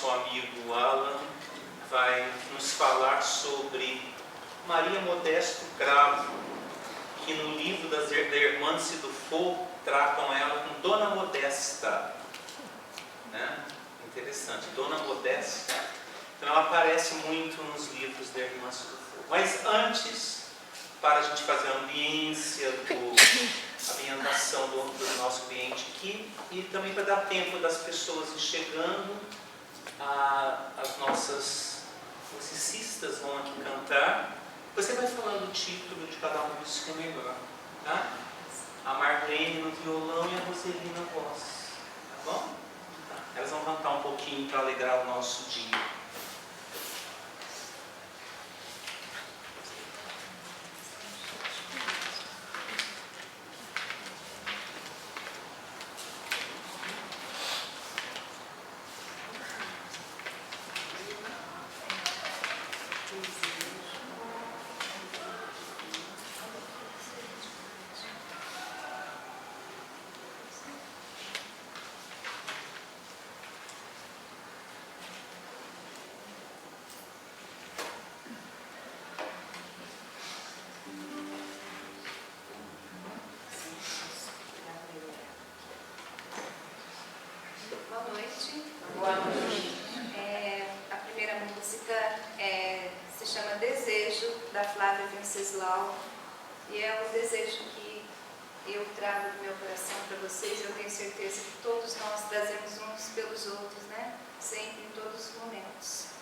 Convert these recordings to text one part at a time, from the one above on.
nosso amigo Alan vai nos falar sobre Maria Modesto Cravo, que no livro da Hermance do Fogo tratam ela com Dona Modesta, né? Interessante, Dona Modesta. Então ela aparece muito nos livros da Hermance do Fogo. Mas antes, para a gente fazer a ambiência, a ambientação do nosso ambiente aqui, e também para dar tempo das pessoas ir chegando, as nossas musicistas vão aqui cantar. Você vai falando o título de cada um dos que é melhor, tá? A Marlene no violão e a Roseli na voz, tá bom? Tá. Elas vão cantar um pouquinho para alegrar o nosso dia. Boa noite. A primeira música se chama Desejo, da Flávia Venceslau, e é um desejo que eu trago do meu coração para vocês. Eu tenho certeza que todos nós trazemos uns pelos outros, né? Sempre, em todos os momentos.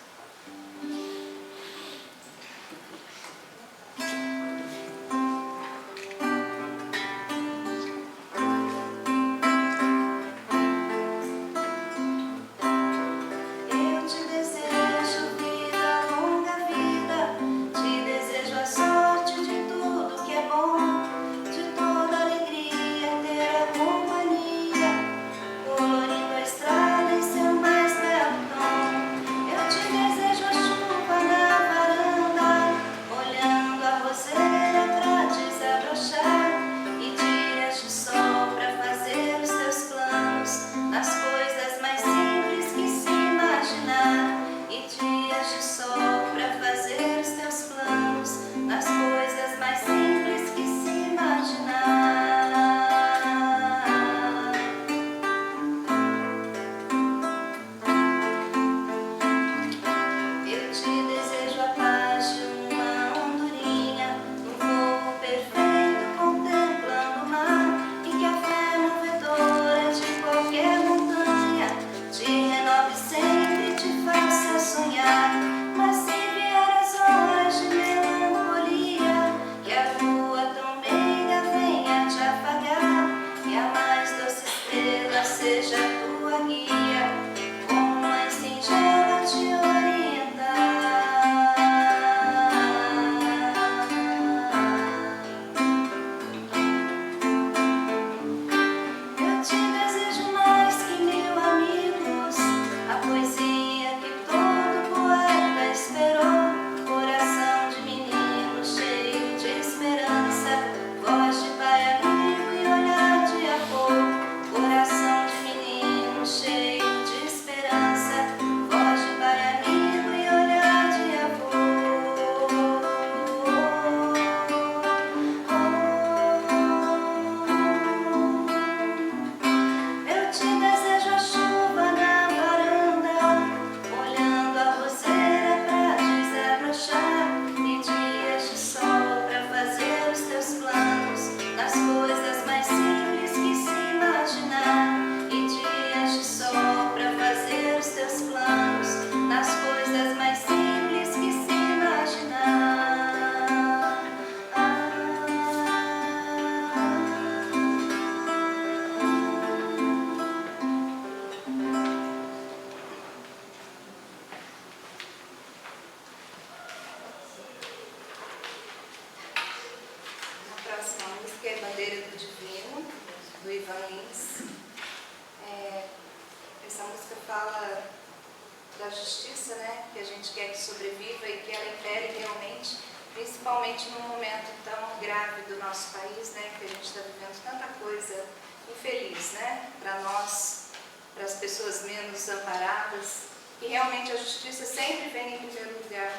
Principalmente num momento tão grave do nosso país, né, que a gente está vivendo tanta coisa infeliz, né, para nós, para as pessoas menos amparadas. que realmente a justiça sempre vem em primeiro lugar.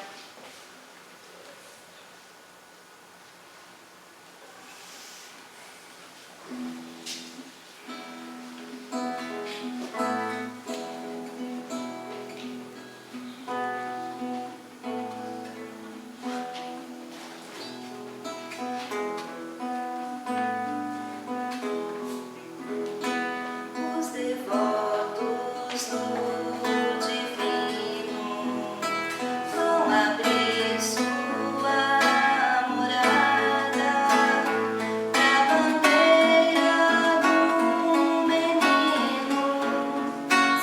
Os devotos do divino vão abrir sua morada pra bandeira do menino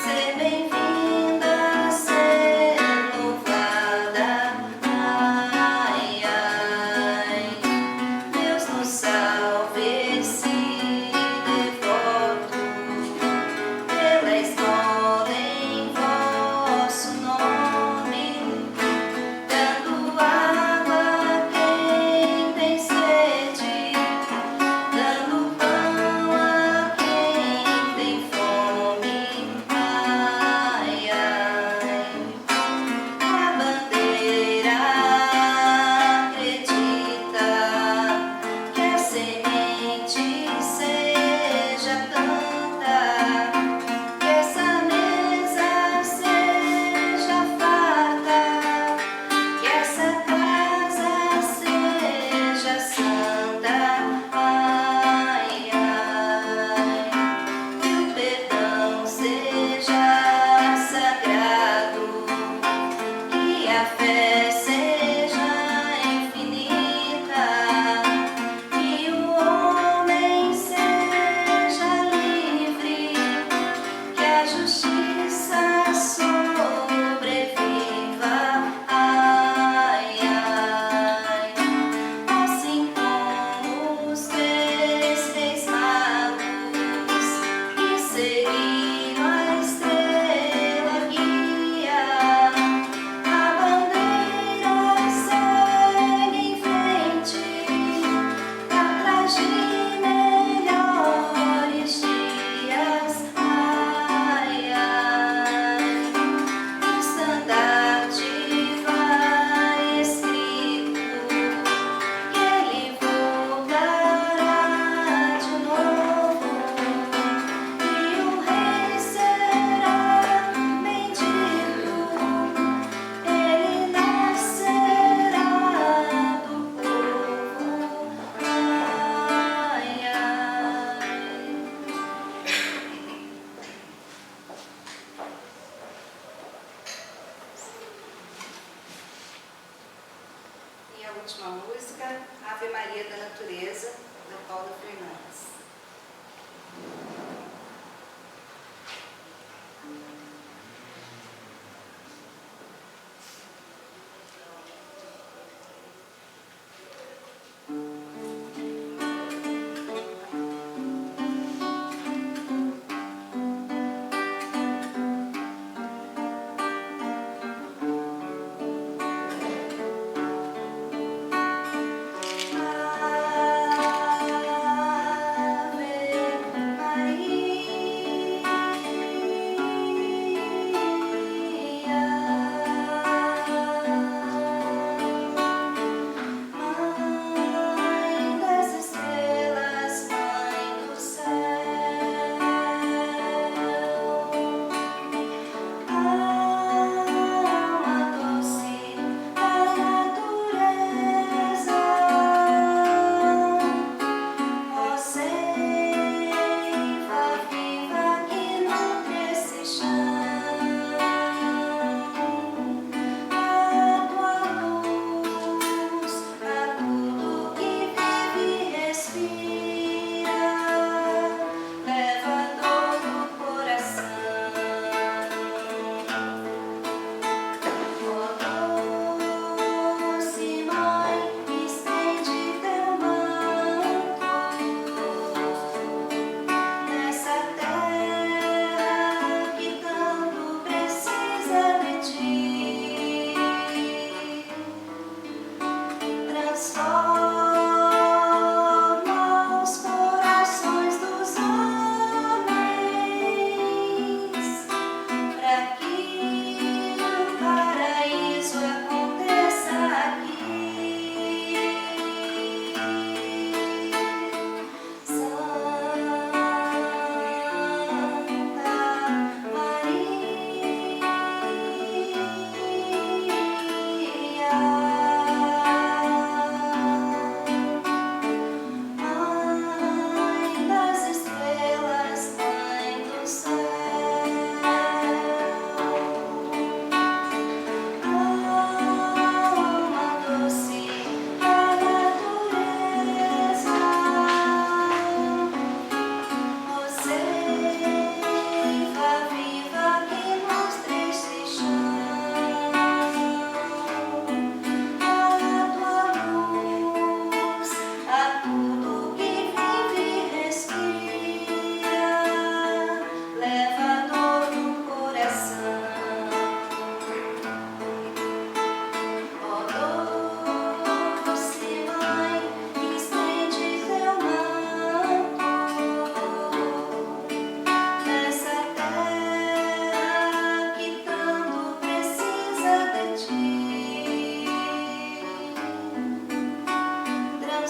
ser bem-vinda, ser louvada. Ai, ai, Deus nos salve esse devoto pela esmola em vosso nome, dando água a quem tem sede, dando pão a quem tem fome. Ai, ai, a bandeira acredita que a semente seja tanta, que essa mesa seja farta, que essa casa seja santa. Ai, ai, que o perdão seja sagrado, que a fé seja infinita, que o homem seja livre, que a justiça sobreviva. Ai, ai, assim como os 3 reis magos que seguiram a estrela guia, a bandeira segue em frente, atrás de melhores dias. Ai, ai, no estandarte vai escrito que ele voltará de novo, e o rei será bendito, ele nascerá do povo. Ai, ai. E a última música, Ave Maria da Natureza, da Paula Fernandes.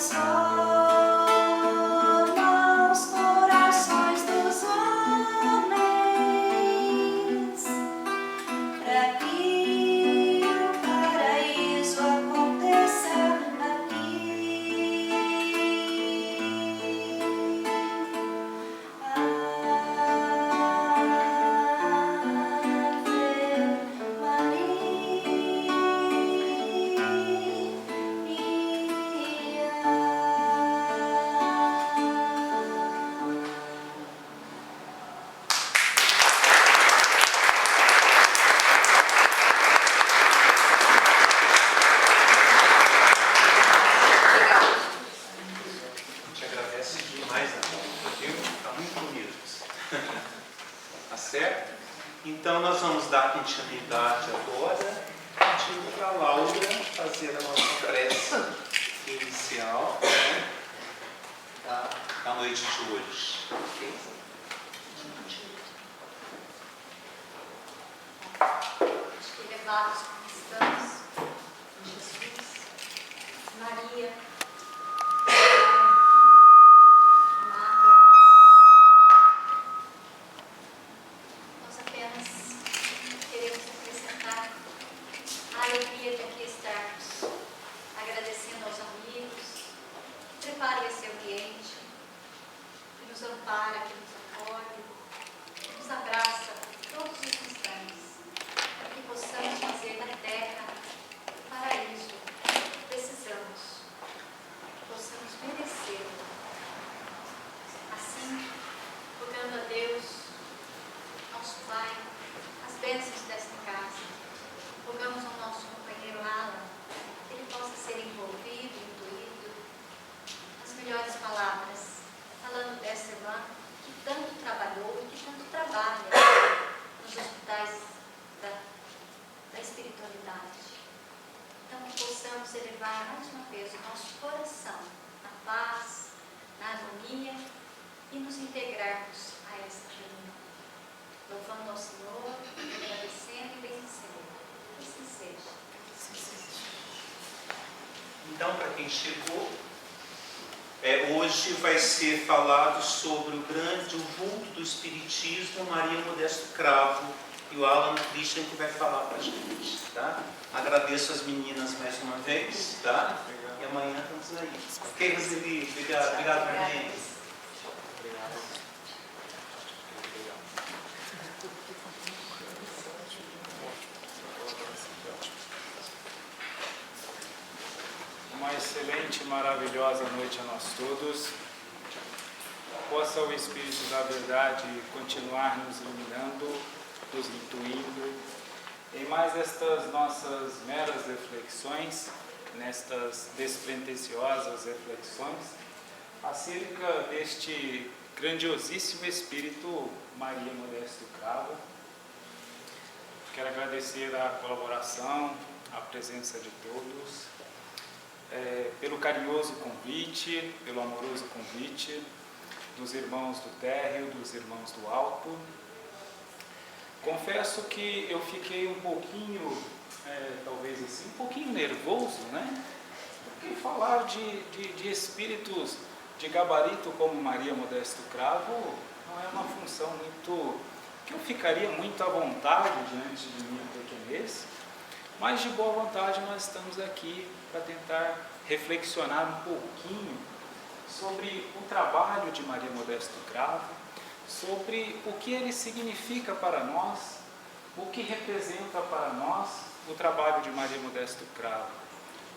transforma os corações dos homens, para que o paraíso aconteça aqui. Te agradece demais, Ana, viu? Está muito bonito. Tá certo? Então nós vamos dar continuidade agora, pedindo para a Laura fazer a nossa prece inicial, né, da noite de hoje. Ok? Acho que elevados como estamos, Jesus, Maria, amada, nós apenas queremos acrescentar a alegria de aqui estarmos, agradecendo aos amigos que preparam esse ambiente, que nos ampara, que nos acolhe, que nos abraça todos os instantes, para que possamos fazer da terra o paraíso que precisamos, que possamos merecê-lo. Assim, rogando a Deus, nosso Pai, as bênçãos desta casa, rogamos ao nosso companheiro Alan, que ele possa ser envolvido, intuído, as melhores palavras, falando dessa irmã que tanto trabalhou e que tanto trabalha nos hospitais da espiritualidade. Então, que possamos elevar mais uma vez o nosso coração na paz, na harmonia e nos integrarmos a esta reunião. Louvando ao Senhor, agradecendo e bendizendo. Que assim seja. Então, para quem chegou, hoje vai ser falado sobre o vulto do Espiritismo, Maria Modesto Cravo, e o Alan Christian que vai falar para a gente, tá? Agradeço as meninas mais uma vez, tá? E amanhã estamos aí. Ok, Roseli? Obrigado, Marlene. Uma excelente e maravilhosa noite a nós todos. Possa o Espírito da Verdade continuar nos iluminando, nos intuindo em mais estas nossas meras reflexões, nestas despretensiosas reflexões, acerca deste grandiosíssimo Espírito Maria Modesto Cravo. Quero agradecer a colaboração, a presença de todos, pelo carinhoso convite, pelo amoroso convite dos irmãos do térreo, dos irmãos do alto. Confesso que eu fiquei um pouquinho, talvez assim, um pouquinho nervoso, né? Porque falar de espíritos de gabarito como Maria Modesto Cravo não é uma função muito, que eu ficaria muito à vontade diante de minha pequenez, mas de boa vontade nós estamos aqui para tentar reflexionar um pouquinho sobre o trabalho de Maria Modesto Cravo, sobre o que ele significa para nós, o que representa para nós o trabalho de Maria Modesto Cravo,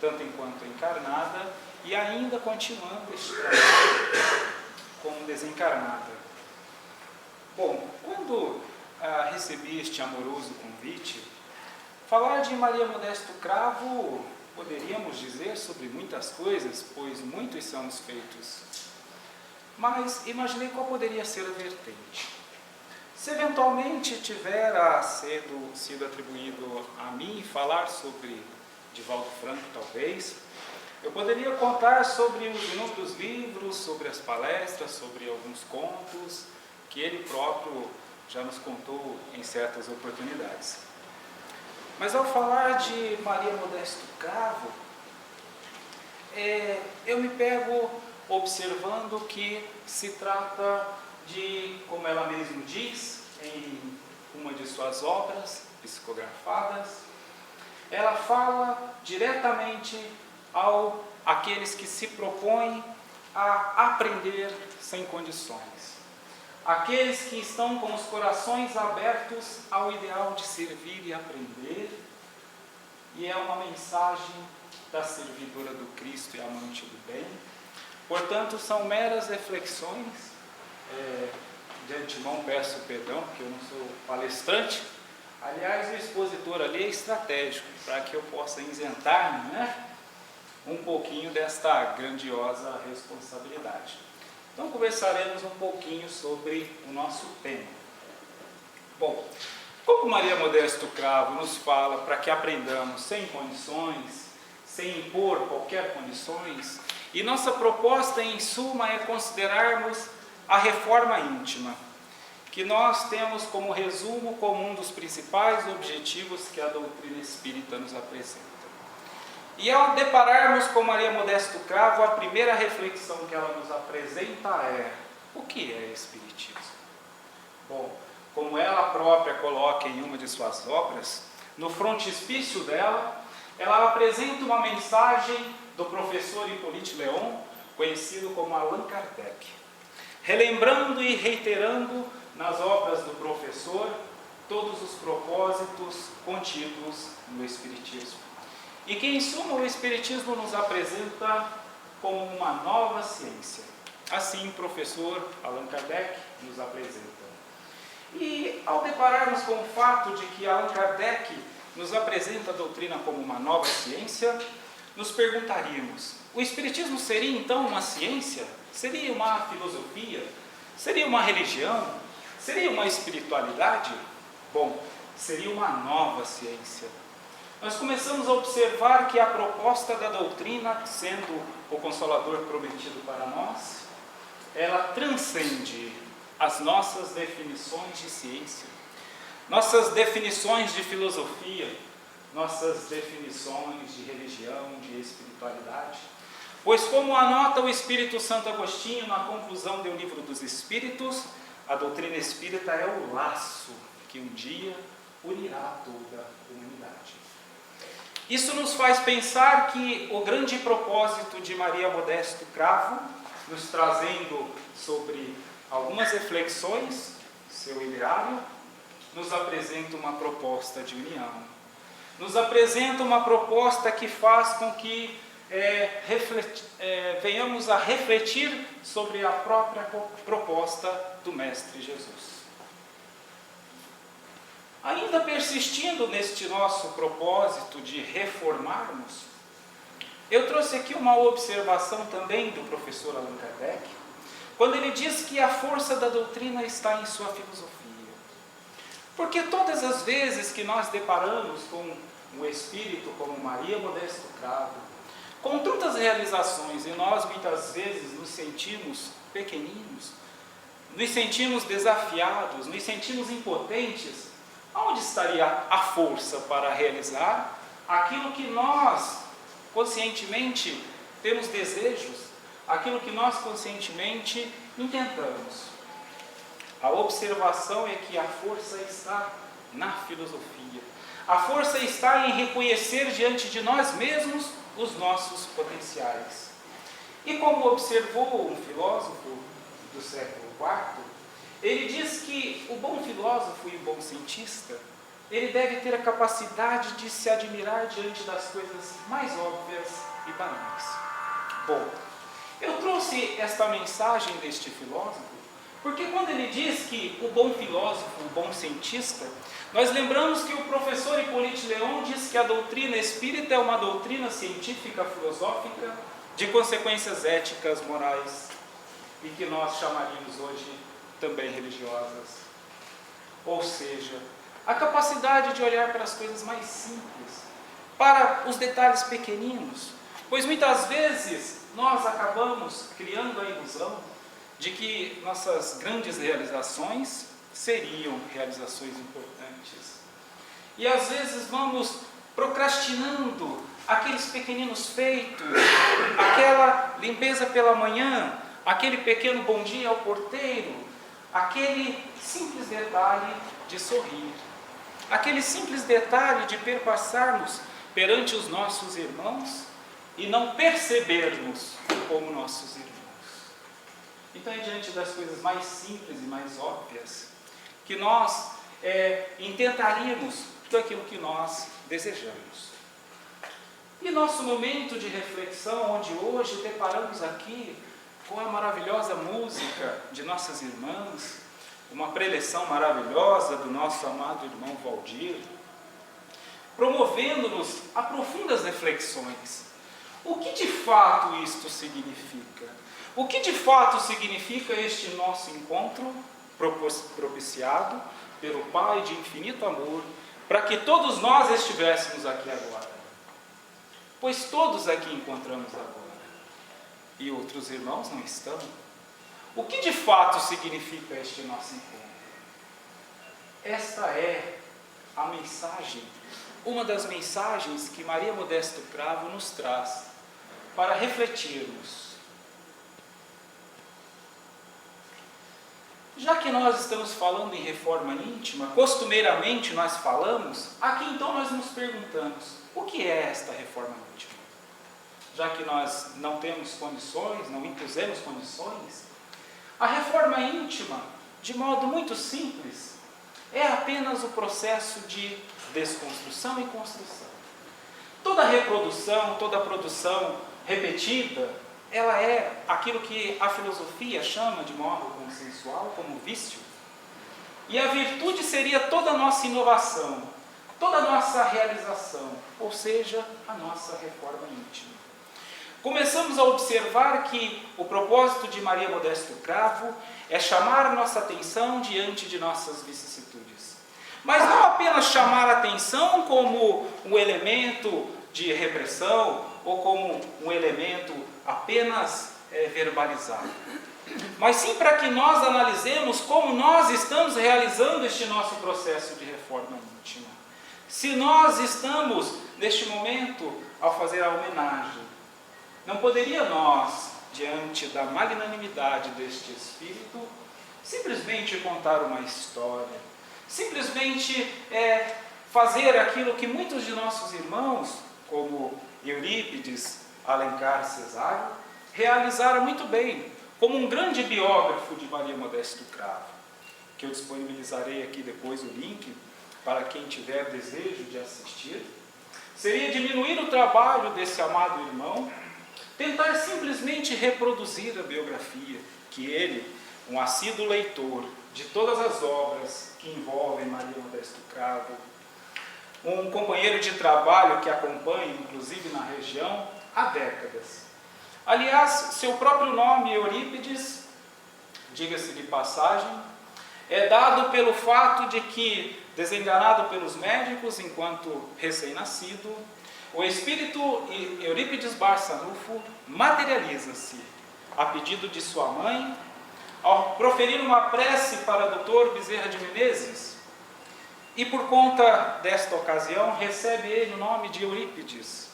tanto enquanto encarnada e ainda continuando este trabalho como desencarnada. Bom, quando recebi este amoroso convite, falar de Maria Modesto Cravo, poderíamos dizer sobre muitas coisas, pois muitos são os feitos. Mas imaginei qual poderia ser a vertente. Se eventualmente tiver sido atribuído a mim falar sobre Divaldo Franco, talvez, eu poderia contar sobre os inúmeros livros, sobre as palestras, sobre alguns contos, que ele próprio já nos contou em certas oportunidades. Mas ao falar de Maria Modesto Cravo, eu me pego observando que se trata de, como ela mesma diz, em uma de suas obras psicografadas, ela fala diretamente àqueles que se propõem a aprender sem condições. Aqueles que estão com os corações abertos ao ideal de servir e aprender. E é uma mensagem da servidora do Cristo e amante do bem. Portanto, são meras reflexões. De antemão peço perdão, porque eu não sou palestrante. Aliás, o expositor ali é estratégico, para que eu possa isentar-me, um pouquinho desta grandiosa responsabilidade. Então, conversaremos um pouquinho sobre o nosso tema. Bom, como Maria Modesto Cravo nos fala para que aprendamos sem condições, sem impor qualquer condições, e nossa proposta, em suma, é considerarmos a reforma íntima, que nós temos como resumo como um dos principais objetivos que a doutrina espírita nos apresenta. E ao depararmos com Maria Modesto Cravo, a primeira reflexão que ela nos apresenta é: o que é Espiritismo? Bom, como ela própria coloca em uma de suas obras, no frontispício dela, ela apresenta uma mensagem do professor Hippolyte Léon, conhecido como Allan Kardec, relembrando e reiterando nas obras do professor todos os propósitos contidos no Espiritismo. E que, em suma, o Espiritismo nos apresenta como uma nova ciência. Assim, o professor Allan Kardec nos apresenta. E, ao depararmos com o fato de que Allan Kardec nos apresenta a doutrina como uma nova ciência, nos perguntaríamos: o Espiritismo seria, então, uma ciência? Seria uma filosofia? Seria uma religião? Seria uma espiritualidade? Bom, seria uma nova ciência. Nós começamos a observar que a proposta da doutrina, sendo o Consolador prometido para nós, ela transcende as nossas definições de ciência, nossas definições de filosofia, nossas definições de religião, de espiritualidade. Pois, como anota o Espírito Santo Agostinho na conclusão do Livro dos Espíritos, a doutrina espírita é o laço que um dia unirá toda a humanidade. Isso nos faz pensar que o grande propósito de Maria Modesto Cravo, nos trazendo sobre algumas reflexões, seu ideário, nos apresenta uma proposta de união. Nos apresenta uma proposta que faz com que venhamos a refletir sobre a própria proposta do Mestre Jesus. Ainda persistindo neste nosso propósito de reformarmos, eu trouxe aqui uma observação também do professor Allan Kardec, quando ele diz que a força da doutrina está em sua filosofia. Porque todas as vezes que nós deparamos com um espírito como Maria Modesto Cravo, com tantas realizações, e nós muitas vezes nos sentimos pequeninos, nos sentimos desafiados, nos sentimos impotentes, onde estaria a força para realizar aquilo que nós conscientemente temos desejos, aquilo que nós conscientemente intentamos? A observação é que a força está na filosofia. A força está em reconhecer diante de nós mesmos os nossos potenciais. E como observou um filósofo do século IV, ele diz que o bom filósofo e o bom cientista, ele deve ter a capacidade de se admirar diante das coisas mais óbvias e banais. Bom, eu trouxe esta mensagem deste filósofo, porque quando ele diz que o bom filósofo, o bom cientista, nós lembramos que o professor Hippolyte Léon diz que a doutrina espírita é uma doutrina científica, filosófica, de consequências éticas, morais, e que nós chamaríamos hoje também religiosas. Ou seja, a capacidade de olhar para as coisas mais simples, para os detalhes pequeninos, pois muitas vezes nós acabamos criando a ilusão de que nossas grandes realizações seriam realizações importantes. E às vezes vamos procrastinando aqueles pequeninos feitos, aquela limpeza pela manhã, aquele pequeno bom dia ao porteiro, aquele simples detalhe de sorrir, aquele simples detalhe de perpassarmos perante os nossos irmãos e não percebermos como nossos irmãos. Então é diante das coisas mais simples e mais óbvias que nós intentaríamos tudo aquilo que nós desejamos. E nosso momento de reflexão, onde hoje deparamos aqui com a maravilhosa música de nossas irmãs, uma preleção maravilhosa do nosso amado irmão Valdir, promovendo-nos a profundas reflexões. O que de fato isto significa? O que de fato significa este nosso encontro propiciado pelo Pai de infinito amor, para que todos nós estivéssemos aqui agora? Pois todos aqui encontramos agora, e outros irmãos não estão. O que de fato significa este nosso encontro? Esta é a mensagem, uma das mensagens que Maria Modesto Cravo nos traz para refletirmos. Já que nós estamos falando em reforma íntima, costumeiramente nós falamos, aqui então nós nos perguntamos, o que é esta reforma íntima? Já que nós não temos condições, não impusemos condições, a reforma íntima, de modo muito simples, é apenas o processo de desconstrução e construção. Toda reprodução, toda produção repetida, ela é aquilo que a filosofia chama de modo consensual como vício. E a virtude seria toda a nossa inovação, toda a nossa realização, ou seja, a nossa reforma íntima. Começamos a observar que o propósito de Maria Modesto Cravo é chamar nossa atenção diante de nossas vicissitudes. Mas não apenas chamar a atenção como um elemento de repressão ou como um elemento apenas verbalizado, mas sim para que nós analisemos como nós estamos realizando este nosso processo de reforma íntima. Se nós estamos, neste momento, ao fazer a homenagem, não poderia nós, diante da magnanimidade deste Espírito, simplesmente contar uma história, simplesmente fazer aquilo que muitos de nossos irmãos, como Eurípides, Alencar, Cesário, realizaram muito bem, como um grande biógrafo de Maria Modesto Cravo, que eu disponibilizarei aqui depois o link para quem tiver desejo de assistir. Seria diminuir o trabalho desse amado irmão, tentar simplesmente reproduzir a biografia que ele, um assíduo leitor de todas as obras que envolvem Maria Modesto Cravo, um companheiro de trabalho que acompanha, inclusive na região, há décadas. Aliás, seu próprio nome, Eurípides, diga-se de passagem, é dado pelo fato de que, desenganado pelos médicos enquanto recém-nascido, o espírito Eurípides Barçanufo materializa-se, a pedido de sua mãe, ao proferir uma prece para o Dr. Bezerra de Menezes, e por conta desta ocasião recebe ele o nome de Eurípides.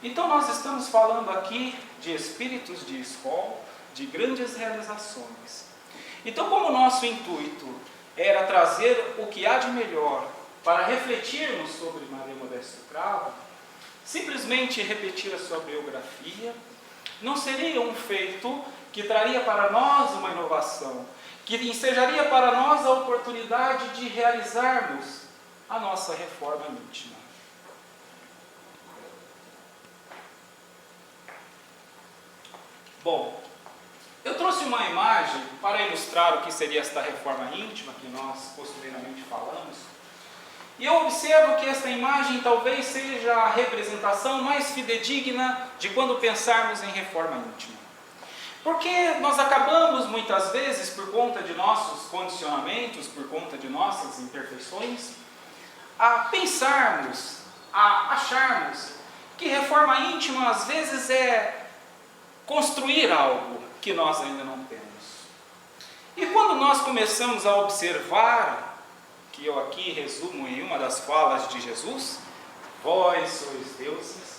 Então nós estamos falando aqui de espíritos de escola, de grandes realizações. Então, como o nosso intuito era trazer o que há de melhor para refletirmos sobre Maria Modesto Cravo, simplesmente repetir a sua biografia não seria um feito que traria para nós uma inovação, que ensejaria para nós a oportunidade de realizarmos a nossa reforma íntima. Bom, eu trouxe uma imagem para ilustrar o que seria esta reforma íntima que nós costumeiramente falamos. E eu observo que esta imagem talvez seja a representação mais fidedigna de quando pensarmos em reforma íntima. Porque nós acabamos muitas vezes, por conta de nossos condicionamentos, por conta de nossas imperfeições, a pensarmos, a acharmos que reforma íntima às vezes é construir algo que nós ainda não temos. E quando nós começamos a observar, que eu aqui resumo em uma das falas de Jesus, vós sois deuses,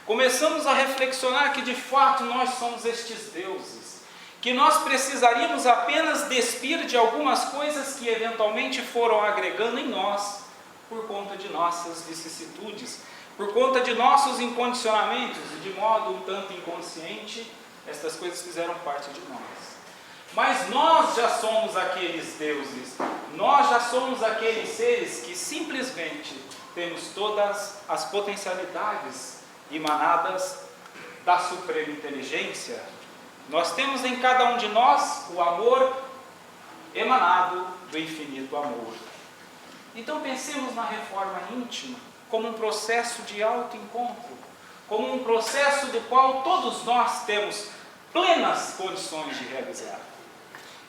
começamos a reflexionar que de fato nós somos estes deuses, que nós precisaríamos apenas despir de algumas coisas que eventualmente foram agregando em nós, por conta de nossas vicissitudes, por conta de nossos incondicionamentos, e de modo um tanto inconsciente, estas coisas fizeram parte de nós. Mas nós já somos aqueles deuses, nós já somos aqueles seres que simplesmente temos todas as potencialidades emanadas da suprema inteligência. Nós temos em cada um de nós o amor emanado do infinito amor. Então pensemos na reforma íntima como um processo de autoencontro, como um processo do qual todos nós temos plenas condições de realizar.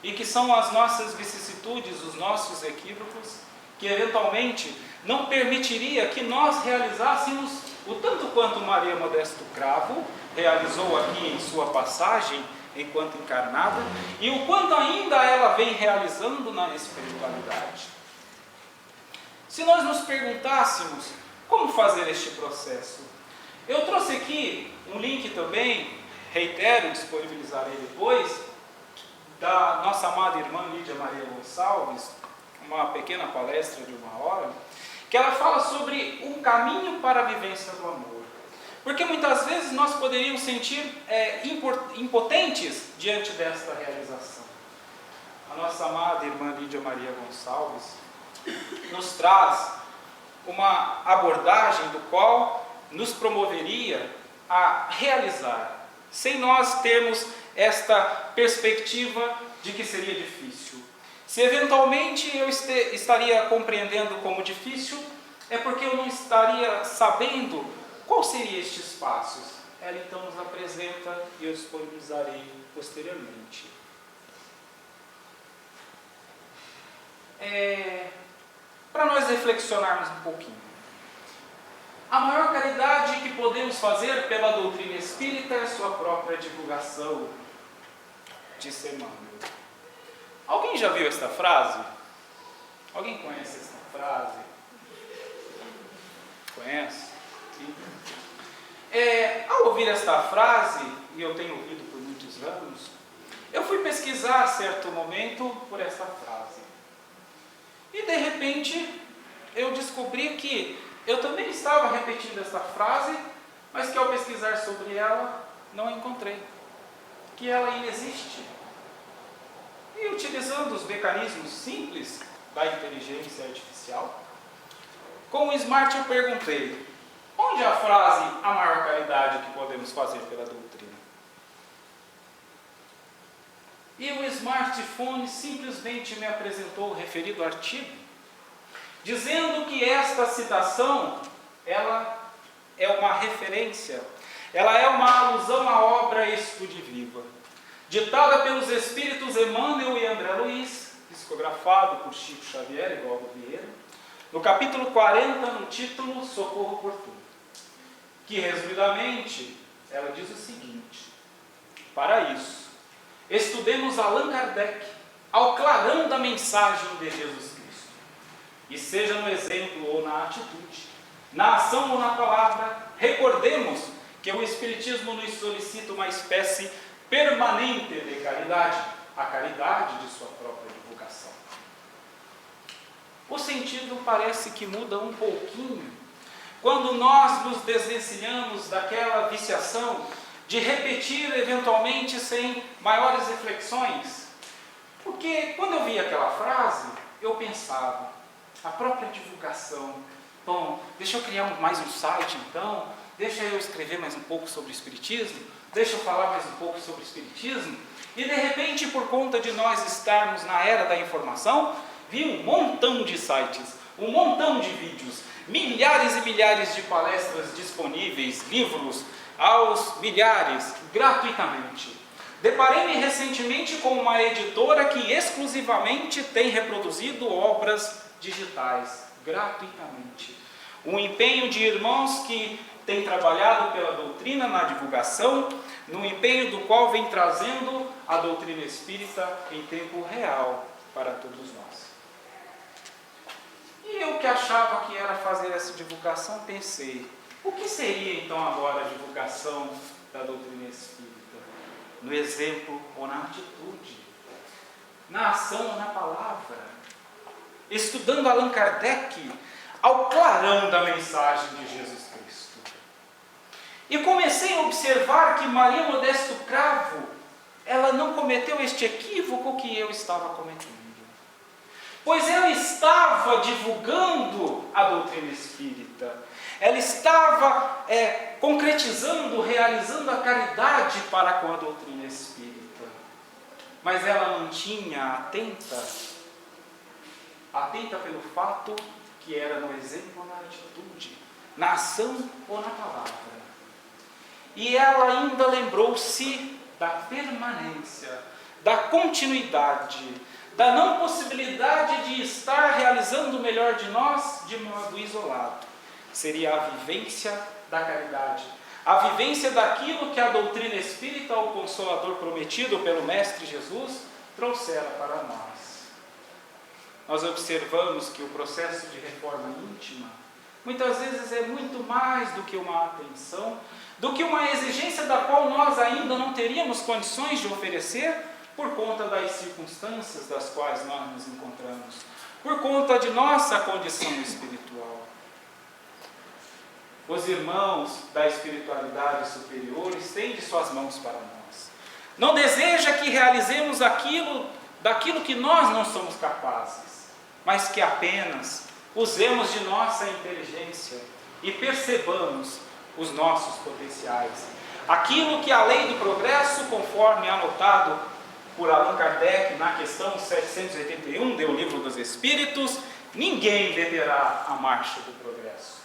E que são as nossas vicissitudes, os nossos equívocos, que eventualmente não permitiria que nós realizássemos o tanto quanto Maria Modesto Cravo realizou aqui em sua passagem enquanto encarnada, e o quanto ainda ela vem realizando na espiritualidade. Se nós nos perguntássemos como fazer este processo, eu trouxe aqui um link também, reitero, disponibilizarei depois, da nossa amada irmã Lídia Maria Gonçalves, uma pequena palestra de 1 hora, que ela fala sobre um caminho para a vivência do amor. Porque muitas vezes nós poderíamos sentir impotentes diante desta realização. A nossa amada irmã Lídia Maria Gonçalves nos traz uma abordagem do qual nos promoveria a realizar, sem nós termos esta perspectiva de que seria difícil. Se eventualmente eu estaria compreendendo como difícil, é porque eu não estaria sabendo quais seriam estes passos. Ela então nos apresenta e eu disponibilizarei posteriormente. Para nós reflexionarmos um pouquinho. A maior caridade que podemos fazer pela doutrina espírita é a sua própria divulgação, disse Emmanuel. Alguém já viu esta frase? Alguém conhece esta frase? Conhece? Ao ouvir esta frase, e eu tenho ouvido por muitos anos, eu fui pesquisar certo momento por esta frase. E de repente eu descobri que eu também estava repetindo esta frase, mas que ao pesquisar sobre ela, não a encontrei. Que ela inexiste. E utilizando os mecanismos simples da inteligência artificial, com o Smart eu perguntei, onde é a frase a maior caridade que podemos fazer pela doutrina? E o smartphone simplesmente me apresentou o referido artigo, dizendo que esta citação, ela é uma referência, ela é uma alusão à obra Estude Viva, ditada pelos espíritos Emmanuel e André Luiz, psicografado por Chico Xavier e Valdo Vieira, no capítulo 40, no título Socorro Oportuno, que resumidamente ela diz o seguinte: para isso, estudemos Allan Kardec ao clarão da mensagem de Jesus Cristo, e seja no exemplo ou na atitude, na ação ou na palavra, recordemos que o Espiritismo nos solicita uma espécie permanente de caridade, a caridade de sua própria divulgação. O sentido parece que muda um pouquinho quando nós nos desvencilhamos daquela viciação de repetir eventualmente sem maiores reflexões. Porque quando eu vi aquela frase, eu pensava, a própria divulgação, bom, deixa eu criar mais um site então, deixa eu escrever mais um pouco sobre o Espiritismo, deixa eu falar mais um pouco sobre o Espiritismo, e de repente, por conta de nós estarmos na era da informação, vi um montão de sites, um montão de vídeos, milhares e milhares de palestras disponíveis, livros aos milhares, gratuitamente. Deparei-me recentemente com uma editora que exclusivamente tem reproduzido obras digitais, gratuitamente. Um empenho de irmãos que têm trabalhado pela doutrina na divulgação, no empenho do qual vem trazendo a doutrina espírita em tempo real para todos nós. E eu que achava que era fazer essa divulgação, pensei, o que seria então agora a divulgação da doutrina espírita? No exemplo ou na atitude? Na ação ou na palavra? Estudando Allan Kardec ao clarão da mensagem de Jesus Cristo. E comecei a observar que Maria Modesto Cravo, ela não cometeu este equívoco que eu estava cometendo. Pois ela estava divulgando a doutrina espírita. Ela estava concretizando, realizando a caridade para com a doutrina espírita. Mas ela mantinha atenta pelo fato que era no exemplo ou na atitude, na ação ou na palavra. E ela ainda lembrou-se da permanência, da continuidade, da não possibilidade de estar realizando o melhor de nós de modo isolado. Seria a vivência da caridade, a vivência daquilo que a doutrina espírita, o Consolador prometido pelo Mestre Jesus, trouxera para nós. Nós observamos que o processo de reforma íntima, muitas vezes é muito mais do que uma atenção, do que uma exigência da qual nós ainda não teríamos condições de oferecer, por conta das circunstâncias das quais nós nos encontramos, por conta de nossa condição espiritual. Os irmãos da espiritualidade superior estendem suas mãos para nós. Não deseja que realizemos daquilo que nós não somos capazes, mas que apenas usemos de nossa inteligência e percebamos os nossos potenciais. Aquilo que a lei do progresso, conforme anotado por Allan Kardec na questão 781 do Livro dos Espíritos, ninguém deterá a marcha do progresso.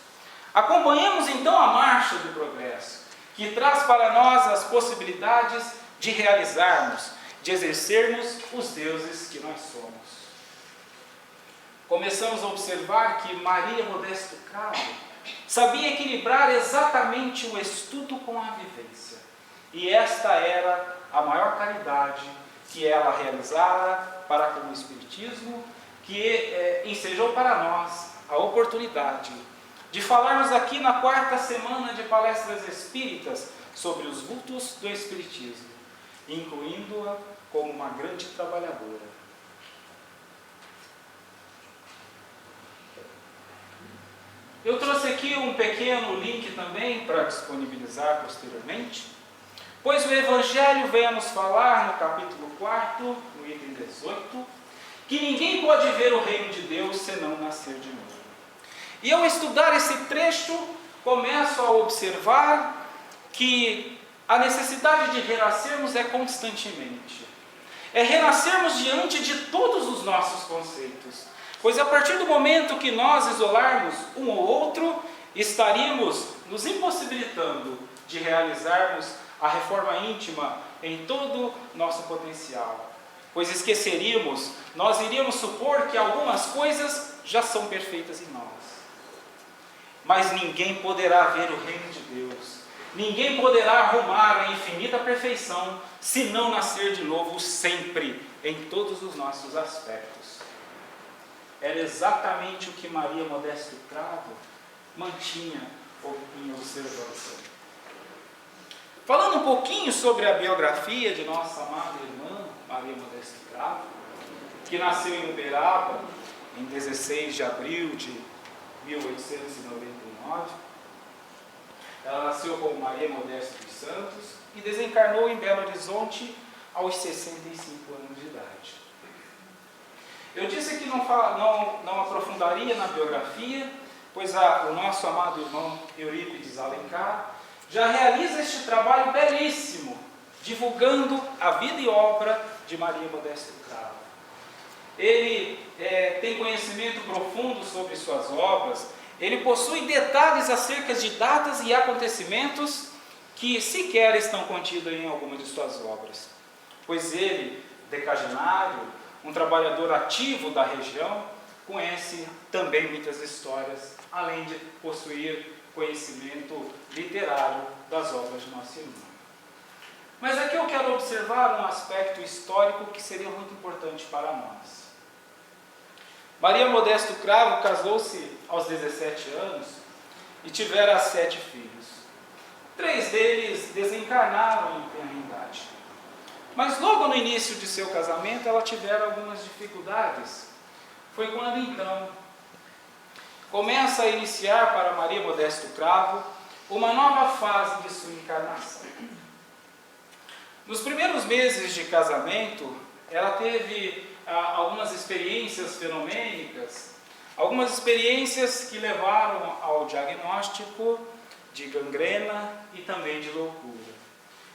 Acompanhemos então a marcha do progresso, que traz para nós as possibilidades de realizarmos, de exercermos os deuses que nós somos. Começamos a observar que Maria Modesto Cravo sabia equilibrar exatamente o estudo com a vivência. E esta era a maior caridade que ela realizara para com o Espiritismo, que ensejou para nós a oportunidade de falarmos aqui na 4ª semana de palestras espíritas sobre os vultos do Espiritismo, incluindo-a como uma grande trabalhadora. Eu trouxe aqui um pequeno link também para disponibilizar posteriormente, pois o Evangelho vem a nos falar no capítulo 4, no item 18, que ninguém pode ver o reino de Deus senão nascer de novo. E ao estudar esse trecho, começo a observar que a necessidade de renascermos é constantemente. É renascermos diante de todos os nossos conceitos. Pois a partir do momento que nós isolarmos um ou outro, estaríamos nos impossibilitando de realizarmos a reforma íntima em todo o nosso potencial. Pois esqueceríamos, nós iríamos supor que algumas coisas já são perfeitas em nós. Mas ninguém poderá ver o reino de Deus. Ninguém poderá arrumar a infinita perfeição se não nascer de novo sempre, em todos os nossos aspectos. Era exatamente o que Maria Modesto Cravo mantinha em observância. Falando um pouquinho sobre a biografia de nossa amada irmã, Maria Modesto Cravo, que nasceu em Uberaba em 16 de abril de 1899. Ela nasceu como Maria Modesto dos Santos e desencarnou em Belo Horizonte aos 65 anos de idade. Eu disse que não aprofundaria na biografia, pois o nosso amado irmão Eurípides Alencar já realiza este trabalho belíssimo, divulgando a vida e obra de Maria Modesto Cravo. Ele tem conhecimento profundo sobre suas obras, ele possui detalhes acerca de datas e acontecimentos que sequer estão contidos em alguma de suas obras. Pois ele, decagenário, um trabalhador ativo da região, conhece também muitas histórias, além de possuir conhecimento literário das obras de nossa irmã. Mas aqui eu quero observar um aspecto histórico que seria muito importante para nós. Maria Modesto Cravo casou-se aos 17 anos e tivera 7 filhos. 3 deles desencarnaram em tenra-idade. Mas logo no início de seu casamento ela tivera algumas dificuldades. Foi quando então começa a iniciar para Maria Modesto Cravo uma nova fase de sua encarnação. Nos primeiros meses de casamento, ela teve algumas experiências fenomênicas, algumas experiências que levaram ao diagnóstico de gangrena e também de loucura.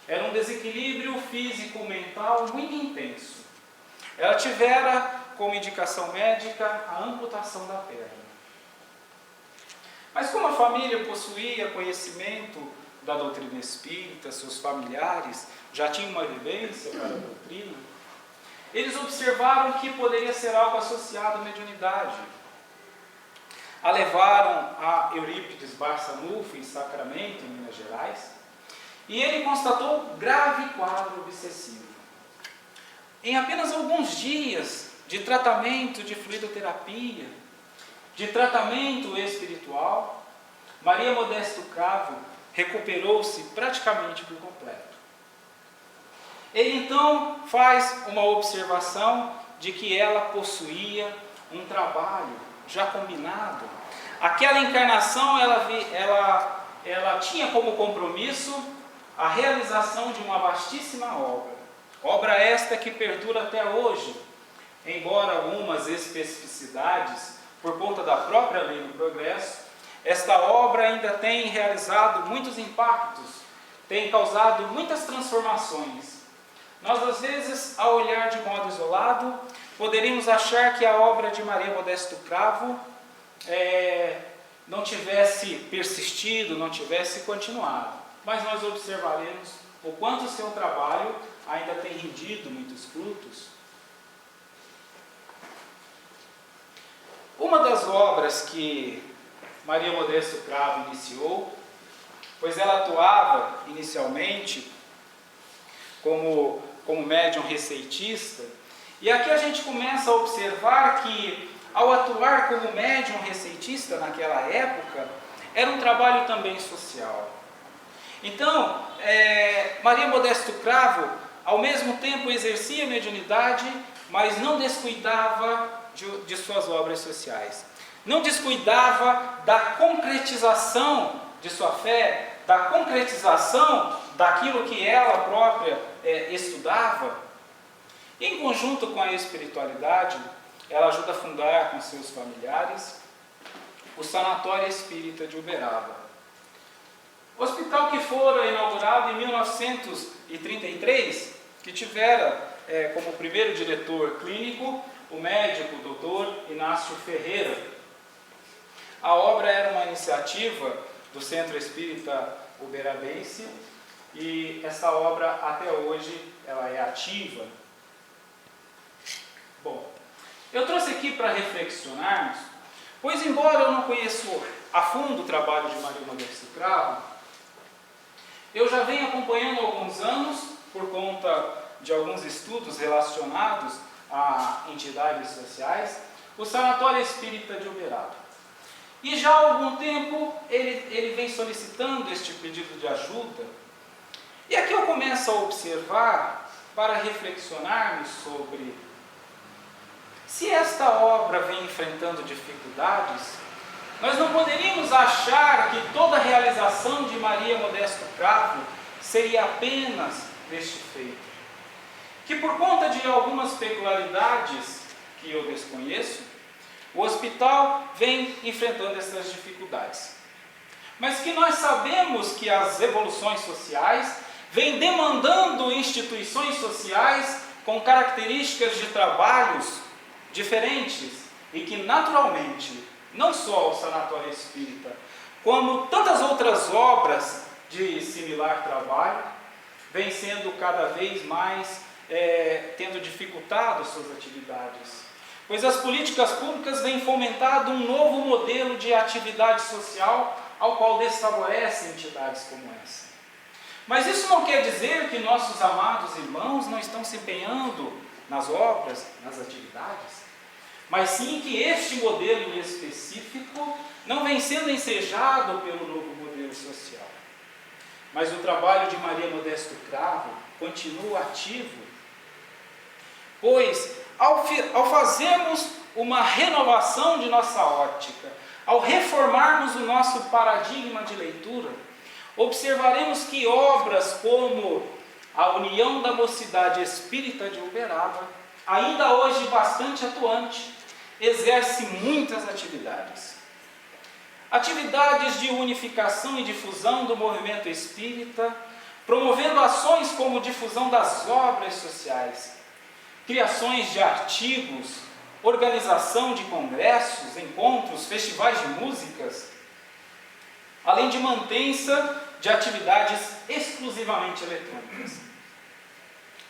Era um desequilíbrio físico-mental muito intenso. Ela tivera como indicação médica a amputação da perna. Mas como a família possuía conhecimento da doutrina espírita, seus familiares já tinham uma vivência para a doutrina, eles observaram que poderia ser algo associado à mediunidade. A levaram a Eurípides Barçanufo, em Sacramento, em Minas Gerais, e ele constatou grave quadro obsessivo. Em apenas alguns dias de tratamento de fluidoterapia, de tratamento espiritual, Maria Modesto Cravo recuperou-se praticamente por completo. Ele então faz uma observação de que ela possuía um trabalho já combinado. Aquela encarnação ela tinha como compromisso a realização de uma vastíssima obra. Obra esta que perdura até hoje, embora algumas especificidades por conta da própria lei do progresso, esta obra ainda tem realizado muitos impactos, tem causado muitas transformações. Nós, às vezes, ao olhar de modo isolado, poderíamos achar que a obra de Maria Modesto Cravo não tivesse persistido, não tivesse continuado. Mas nós observaremos o quanto o seu trabalho ainda tem rendido muitos frutos. Uma das obras que Maria Modesto Cravo iniciou, pois ela atuava inicialmente como médium receitista, e aqui a gente começa a observar que, ao atuar como médium receitista naquela época, era um trabalho também social. Então, Maria Modesto Cravo, ao mesmo tempo, exercia a mediunidade, mas não descuidava de suas obras sociais. Não descuidava da concretização de sua fé, da concretização daquilo que ela própria estudava. Em conjunto com a espiritualidade, ela ajuda a fundar com seus familiares o Sanatório Espírita de Uberaba. Hospital que fora inaugurado em 1933, que tivera como primeiro diretor clínico o médico Dr. Inácio Ferreira. A obra era uma iniciativa do Centro Espírita Uberabense e essa obra até hoje ela é ativa. Bom, eu trouxe aqui para reflexionarmos, pois embora eu não conheça a fundo o trabalho de Maria Modesto Cravo, eu já venho acompanhando há alguns anos, por conta de alguns estudos relacionados a entidades sociais, o Sanatório Espírita de Uberaba. E já há algum tempo ele vem solicitando este pedido de ajuda. E aqui eu começo a observar, para reflexionarmos sobre se esta obra vem enfrentando dificuldades. Nós não poderíamos achar que toda a realização de Maria Modesto Cravo seria apenas deste feito. Que por conta de algumas peculiaridades que eu desconheço, o hospital vem enfrentando essas dificuldades. Mas que nós sabemos que as evoluções sociais vêm demandando instituições sociais com características de trabalhos diferentes e que naturalmente, não só o Sanatório Espírita, como tantas outras obras de similar trabalho, vem sendo cada vez mais tendo dificultado suas atividades. Pois as políticas públicas vêm fomentando um novo modelo de atividade social ao qual desfavorecem entidades como essa. Mas isso não quer dizer que nossos amados irmãos não estão se empenhando nas obras, nas atividades. mas sim que este modelo em específico não vem sendo ensejado pelo novo modelo social. Mas o trabalho de Maria Modesto Cravo continua ativo, pois ao fazermos uma renovação de nossa ótica, ao reformarmos o nosso paradigma de leitura, observaremos que obras como a União da Mocidade Espírita de Uberaba, ainda hoje bastante atuante, exerce muitas atividades. Atividades de unificação e difusão do movimento espírita, promovendo ações como difusão das obras sociais, criações de artigos, organização de congressos, encontros, festivais de músicas, além de mantença de atividades exclusivamente eletrônicas,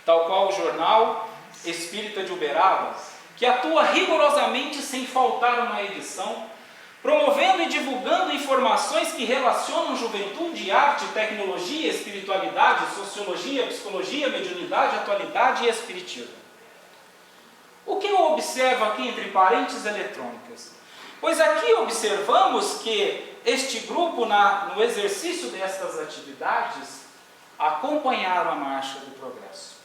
tal qual o Jornal Espírita de Uberaba, que atua rigorosamente sem faltar uma edição, promovendo e divulgando informações que relacionam juventude, arte, tecnologia, espiritualidade, sociologia, psicologia, mediunidade, atualidade e espiritismo. O que eu observo aqui entre parênteses eletrônicas? Pois aqui observamos que este grupo, no exercício destas atividades, acompanharam a marcha do progresso.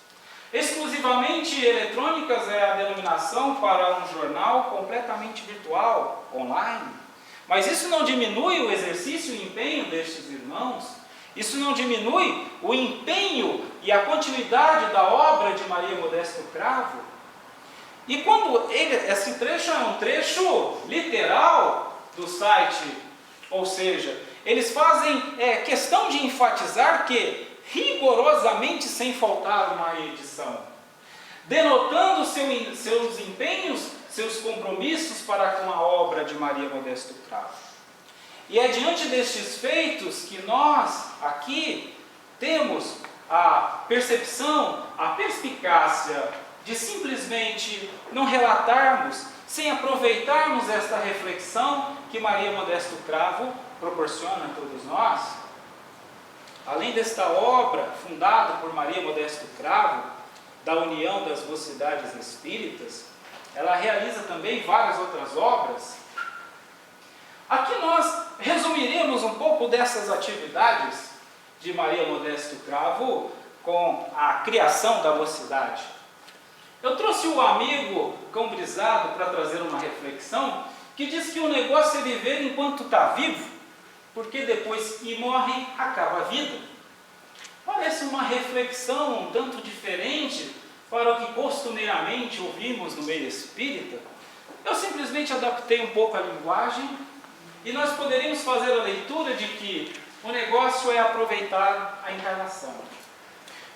Exclusivamente eletrônicas é a denominação para um jornal completamente virtual, online. Mas isso não diminui o exercício e o empenho destes irmãos, isso não diminui o empenho e a continuidade da obra de Maria Modesto Cravo. E quando esse trecho é um trecho literal do site, ou seja, eles fazem questão de enfatizar que rigorosamente sem faltar uma edição, denotando seus empenhos, seus compromissos para com a obra de Maria Modesto Cravo. E é diante destes feitos que nós aqui temos a percepção, a perspicácia de simplesmente não relatarmos, sem aproveitarmos esta reflexão que Maria Modesto Cravo proporciona a todos nós. Além desta obra fundada por Maria Modesto Cravo, da União das Mocidades Espíritas, ela realiza também várias outras obras. Aqui nós resumiremos um pouco dessas atividades de Maria Modesto Cravo com a criação da mocidade. Eu trouxe o amigo Cão Brisado para trazer uma reflexão que diz que o negócio é viver enquanto está vivo, porque depois que morre, acaba a vida. Parece uma reflexão um tanto diferente para o que costumeiramente ouvimos no meio espírita. Eu simplesmente adaptei um pouco a linguagem e nós poderíamos fazer a leitura de que o negócio é aproveitar a encarnação.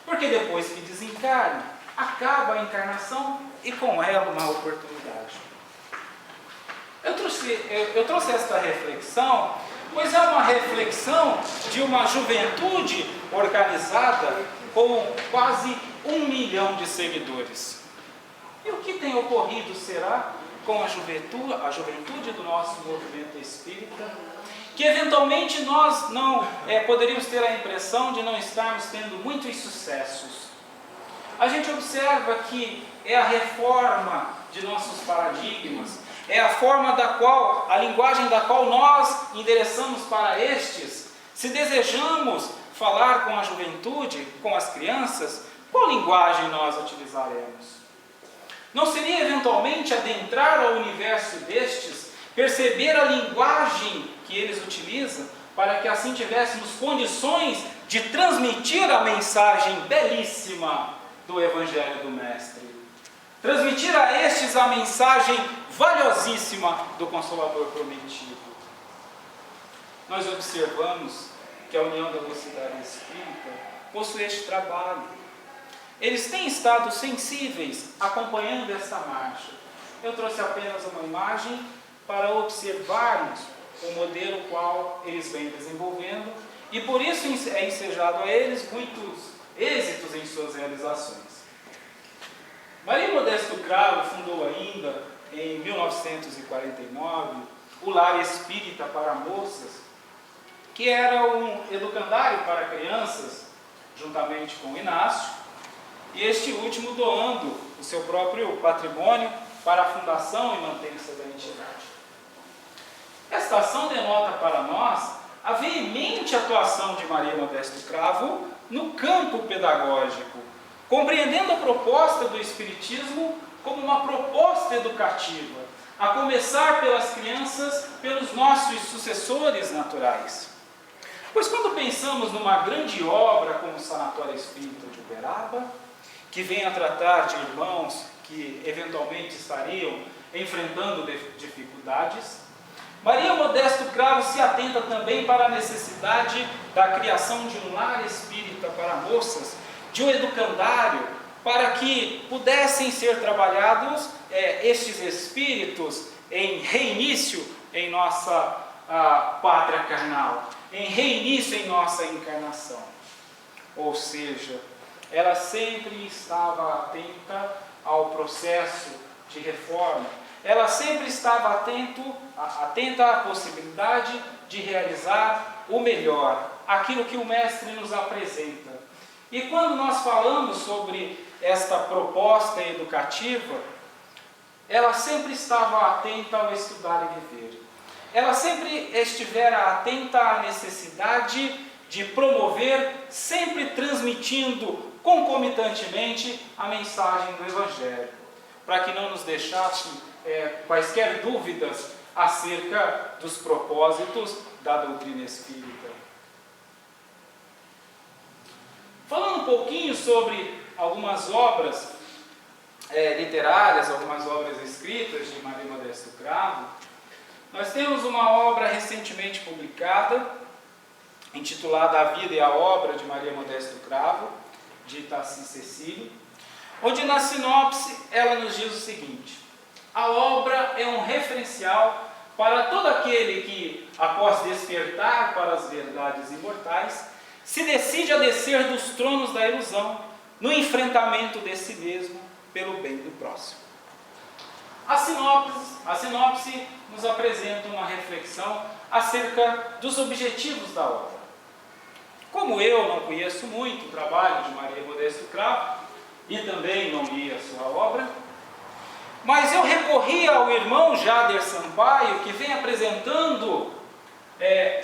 Porque depois que desencarna, acaba a encarnação e com ela uma oportunidade. Eu trouxe esta reflexão, pois é uma reflexão de uma juventude organizada com quase 1 milhão de seguidores. E o que tem ocorrido será com a juventude do nosso movimento espírita, que eventualmente nós não poderíamos ter a impressão de não estarmos tendo muitos sucessos. A gente observa que é a reforma de nossos paradigmas, é a forma a linguagem da qual nós endereçamos para estes. Se desejamos falar com a juventude, com as crianças, qual linguagem nós utilizaremos? Não seria eventualmente adentrar ao universo destes, perceber a linguagem que eles utilizam, para que assim tivéssemos condições de transmitir a mensagem belíssima do Evangelho do Mestre? Transmitir a estes a mensagem valiosíssima do Consolador prometido. Nós observamos que a União da Mocidade Espírita possui este trabalho. Eles têm estado sensíveis acompanhando essa marcha. Eu trouxe apenas uma imagem para observarmos o modelo qual eles vêm desenvolvendo e por isso é ensejado a eles muitos êxitos em suas realizações. Maria Modesto Cravo fundou ainda em 1949 o Lar Espírita para Moças, que era um educandário para crianças, juntamente com Inácio, e este último doando o seu próprio patrimônio para a fundação e mantença da entidade. Esta ação denota para nós a veemente atuação de Maria Modesto Cravo no campo pedagógico, compreendendo a proposta do Espiritismo como uma proposta educativa, a começar pelas crianças, pelos nossos sucessores naturais. Pois quando pensamos numa grande obra como o Sanatório Espírita de Uberaba, que vem a tratar de irmãos que eventualmente estariam enfrentando dificuldades, Maria Modesto Cravo se atenta também para a necessidade da criação de um lar espírita para moças, de um educandário, para que pudessem ser trabalhados estes espíritos em reinício em nossa pátria carnal, em reinício em nossa encarnação. Ou seja, ela sempre estava atenta ao processo de reforma, ela sempre estava atenta à possibilidade de realizar o melhor, aquilo que o Mestre nos apresenta. E quando nós falamos sobre esta proposta educativa, ela sempre estava atenta ao estudar e viver. Ela sempre estivera atenta à necessidade de promover, sempre transmitindo concomitantemente a mensagem do Evangelho, para que não nos deixasse quaisquer dúvidas acerca dos propósitos da doutrina espírita. Falando um pouquinho sobre algumas obras literárias, algumas obras escritas de Maria Modesto Cravo, nós temos uma obra recentemente publicada, intitulada A Vida e a Obra de Maria Modesto Cravo, de Itaci Cecílio, onde na sinopse ela nos diz o seguinte: a obra é um referencial para todo aquele que, após despertar para as verdades imortais, se decide a descer dos tronos da ilusão, no enfrentamento de si mesmo pelo bem do próximo. A sinopse nos apresenta uma reflexão acerca dos objetivos da obra. Como eu não conheço muito o trabalho de Maria Modesto Cravo, e também não li a sua obra, mas eu recorri ao irmão Jader Sampaio, que vem apresentando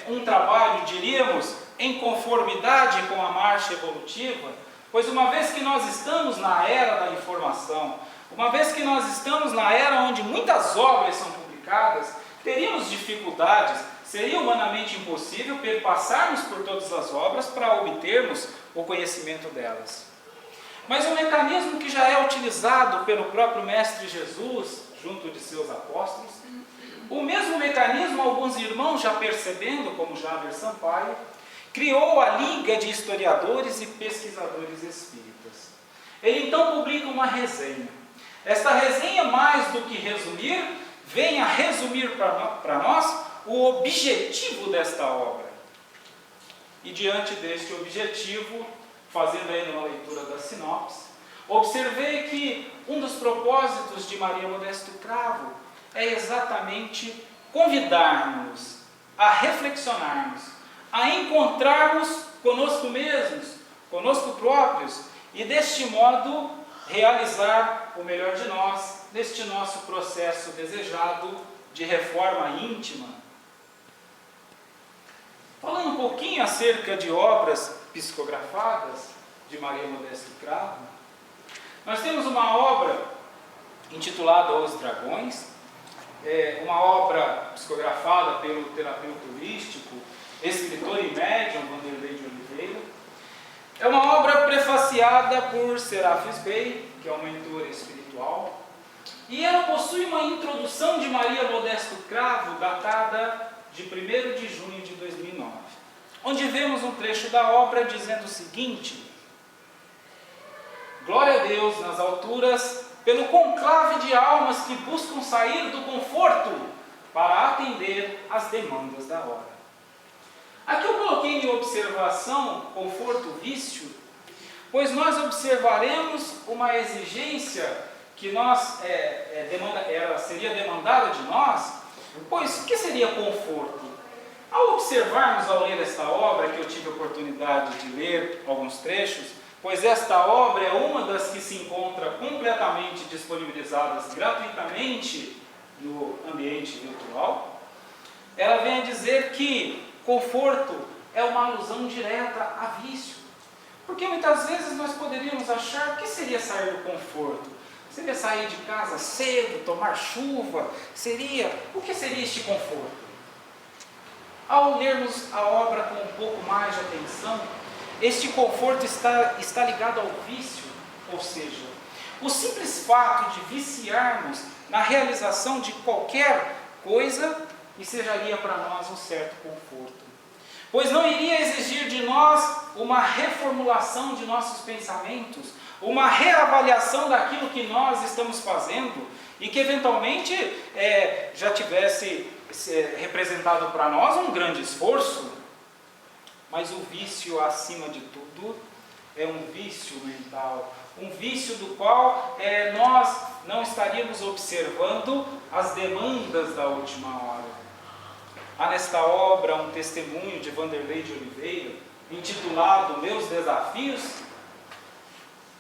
um trabalho, diríamos, em conformidade com a marcha evolutiva, pois uma vez que nós estamos na era da informação, uma vez que nós estamos na era onde muitas obras são publicadas, teríamos dificuldades, seria humanamente impossível perpassarmos por todas as obras para obtermos o conhecimento delas. Mas o mecanismo que já é utilizado pelo próprio Mestre Jesus, junto de seus apóstolos, o mesmo mecanismo alguns irmãos já percebendo, como Jader Sampaio, criou a Liga de Historiadores e Pesquisadores Espíritas. Ele então publica uma resenha. Esta resenha, mais do que resumir, vem a resumir para nós o objetivo desta obra. E diante deste objetivo, fazendo ainda uma leitura da sinopse, observei que um dos propósitos de Maria Modesto Cravo é exatamente convidar-nos a reflexionarmos, a encontrarmos conosco mesmos, conosco próprios, e deste modo realizar o melhor de nós neste nosso processo desejado de reforma íntima. Falando um pouquinho acerca de obras psicografadas de Maria Modesto Cravo, nós temos uma obra intitulada Os Dragões, uma obra psicografada pelo terapeuta holístico, escritor e médium Vanderlei de Oliveira. É uma obra prefaciada por Serafis Bey, que é um mentor espiritual, e ela possui uma introdução de Maria Modesto Cravo datada de 1º de junho de 2009, onde vemos um trecho da obra dizendo o seguinte: glória a Deus nas alturas, pelo conclave de almas que buscam sair do conforto para atender às demandas da hora. Aqui eu coloquei em observação conforto vício, pois nós observaremos uma exigência que seria demandada de nós, pois o que seria conforto? Ao observarmos, ao ler esta obra, que eu tive a oportunidade de ler alguns trechos, pois esta obra é uma das que se encontra completamente disponibilizadas gratuitamente no ambiente virtual, ela vem a dizer que conforto é uma alusão direta a vício. Porque muitas vezes nós poderíamos achar, o que seria sair do conforto? Seria sair de casa cedo, tomar chuva? O que seria este conforto? Ao lermos a obra com um pouco mais de atenção, este conforto está ligado ao vício, ou seja, o simples fato de viciarmos na realização de qualquer coisa ensejaria para nós um certo conforto. Pois não iria exigir de nós uma reformulação de nossos pensamentos, uma reavaliação daquilo que nós estamos fazendo e que eventualmente já tivesse representado para nós um grande esforço. Mas o vício, acima de tudo, é um vício mental, um vício do qual nós não estaríamos observando as demandas da última hora. Há nesta obra um testemunho de Vanderlei de Oliveira, intitulado Meus Desafios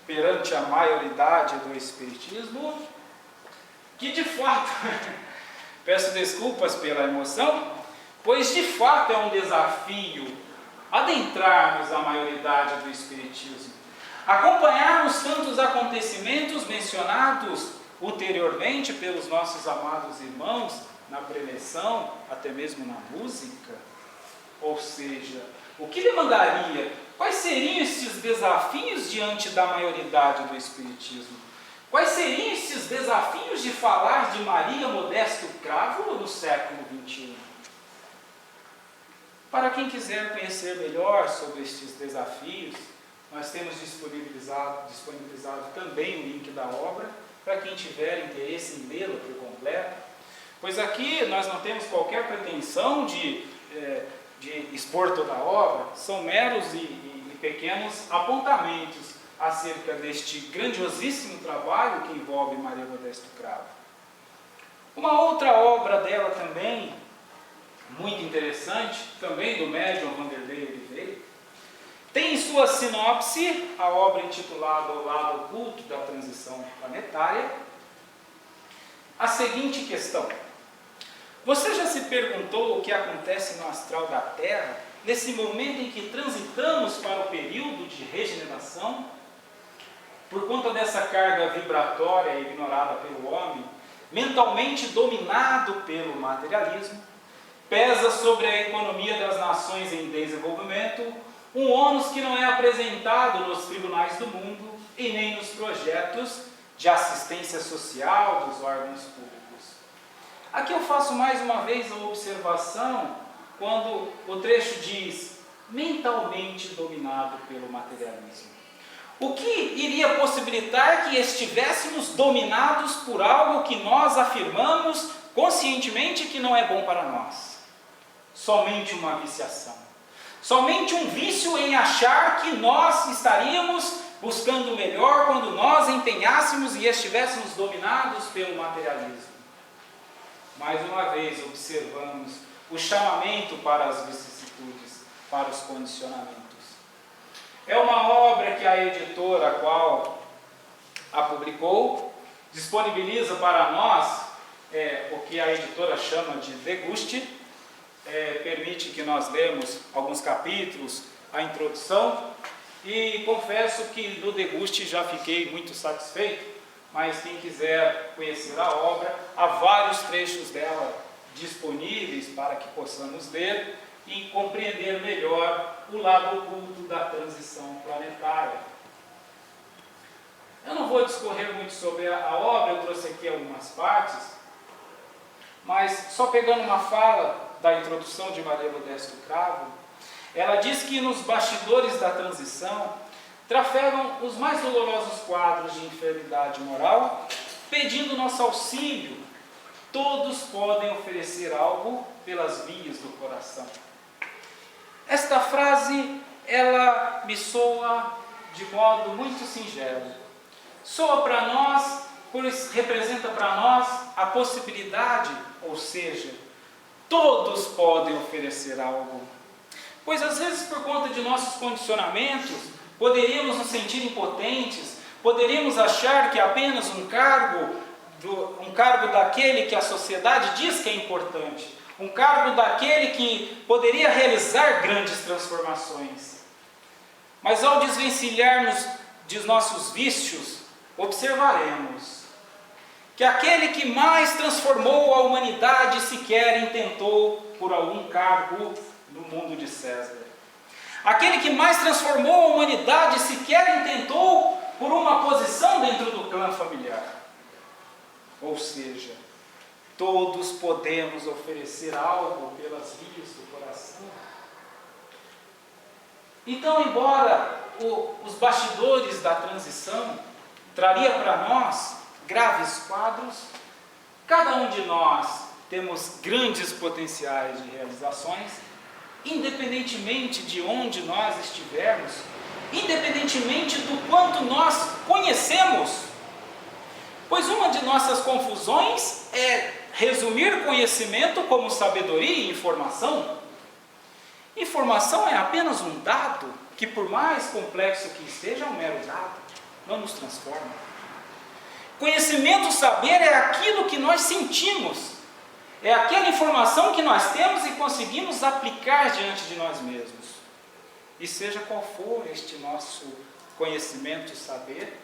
perante a maioridade do Espiritismo, que de fato, peço desculpas pela emoção, pois de fato é um desafio adentrarmos a maioridade do Espiritismo, acompanharmos tantos acontecimentos mencionados ulteriormente pelos nossos amados irmãos na preleção, até mesmo na música. Ou seja, o que demandaria? Quais seriam esses desafios diante da maioridade do Espiritismo? Quais seriam esses desafios de falar de Maria Modesto Cravo no século XXI? Para quem quiser conhecer melhor sobre estes desafios, nós temos disponibilizado também o link da obra, para quem tiver interesse em lê-la por completo. Pois aqui nós não temos qualquer pretensão de expor toda a obra, são meros e pequenos apontamentos acerca deste grandiosíssimo trabalho que envolve Maria Modesto Cravo. Uma outra obra dela também, muito interessante, também do médium Vanderlei Oliveira, tem em sua sinopse a obra intitulada O Lado Oculto da Transição Planetária, a seguinte questão: você já se perguntou o que acontece no astral da Terra, nesse momento em que transitamos para o período de regeneração? Por conta dessa carga vibratória ignorada pelo homem, mentalmente dominado pelo materialismo, pesa sobre a economia das nações em desenvolvimento um ônus que não é apresentado nos tribunais do mundo e nem nos projetos de assistência social dos órgãos públicos. Aqui eu faço mais uma vez a observação quando o trecho diz mentalmente dominado pelo materialismo. O que iria possibilitar que estivéssemos dominados por algo que nós afirmamos conscientemente que não é bom para nós? Somente uma viciação. Somente um vício em achar que nós estaríamos buscando o melhor quando nós empenhássemos e estivéssemos dominados pelo materialismo. Mais uma vez observamos o chamamento para as vicissitudes, para os condicionamentos. É uma obra que a editora a qual a publicou disponibiliza para nós o que a editora chama de deguste, permite que nós lemos alguns capítulos, a introdução, e confesso que do deguste já fiquei muito satisfeito, mas quem quiser conhecer a obra, há vários trechos dela disponíveis para que possamos ler e compreender melhor o lado oculto da transição planetária. Eu não vou discorrer muito sobre a obra, eu trouxe aqui algumas partes, mas só pegando uma fala da introdução de Maria Modesto Cravo, ela diz que nos bastidores da transição trafegam os mais dolorosos quadros de enfermidade moral, pedindo nosso auxílio. Todos podem oferecer algo pelas vias do coração. Esta frase, ela me soa de modo muito singelo. Soa para nós, pois representa para nós a possibilidade, ou seja, todos podem oferecer algo. Pois às vezes por conta de nossos condicionamentos, poderíamos nos sentir impotentes, poderíamos achar que apenas um cargo daquele que a sociedade diz que é importante, um cargo daquele que poderia realizar grandes transformações. Mas ao desvencilharmos de nossos vícios, observaremos que aquele que mais transformou a humanidade sequer intentou por algum cargo no mundo de César. Aquele que mais transformou a humanidade sequer intentou por uma posição dentro do clã familiar. Ou seja, todos podemos oferecer algo pelas vias do coração. Então, embora os bastidores da transição traria para nós graves quadros, cada um de nós temos grandes potenciais de realizações, independentemente de onde nós estivermos, independentemente do quanto nós conhecemos. Pois uma de nossas confusões é resumir conhecimento como sabedoria e informação. Informação é apenas um dado, que por mais complexo que esteja, é um mero dado, não nos transforma. Conhecimento, saber, é aquilo que nós sentimos, é aquela informação que nós temos e conseguimos aplicar diante de nós mesmos. E seja qual for este nosso conhecimento e saber,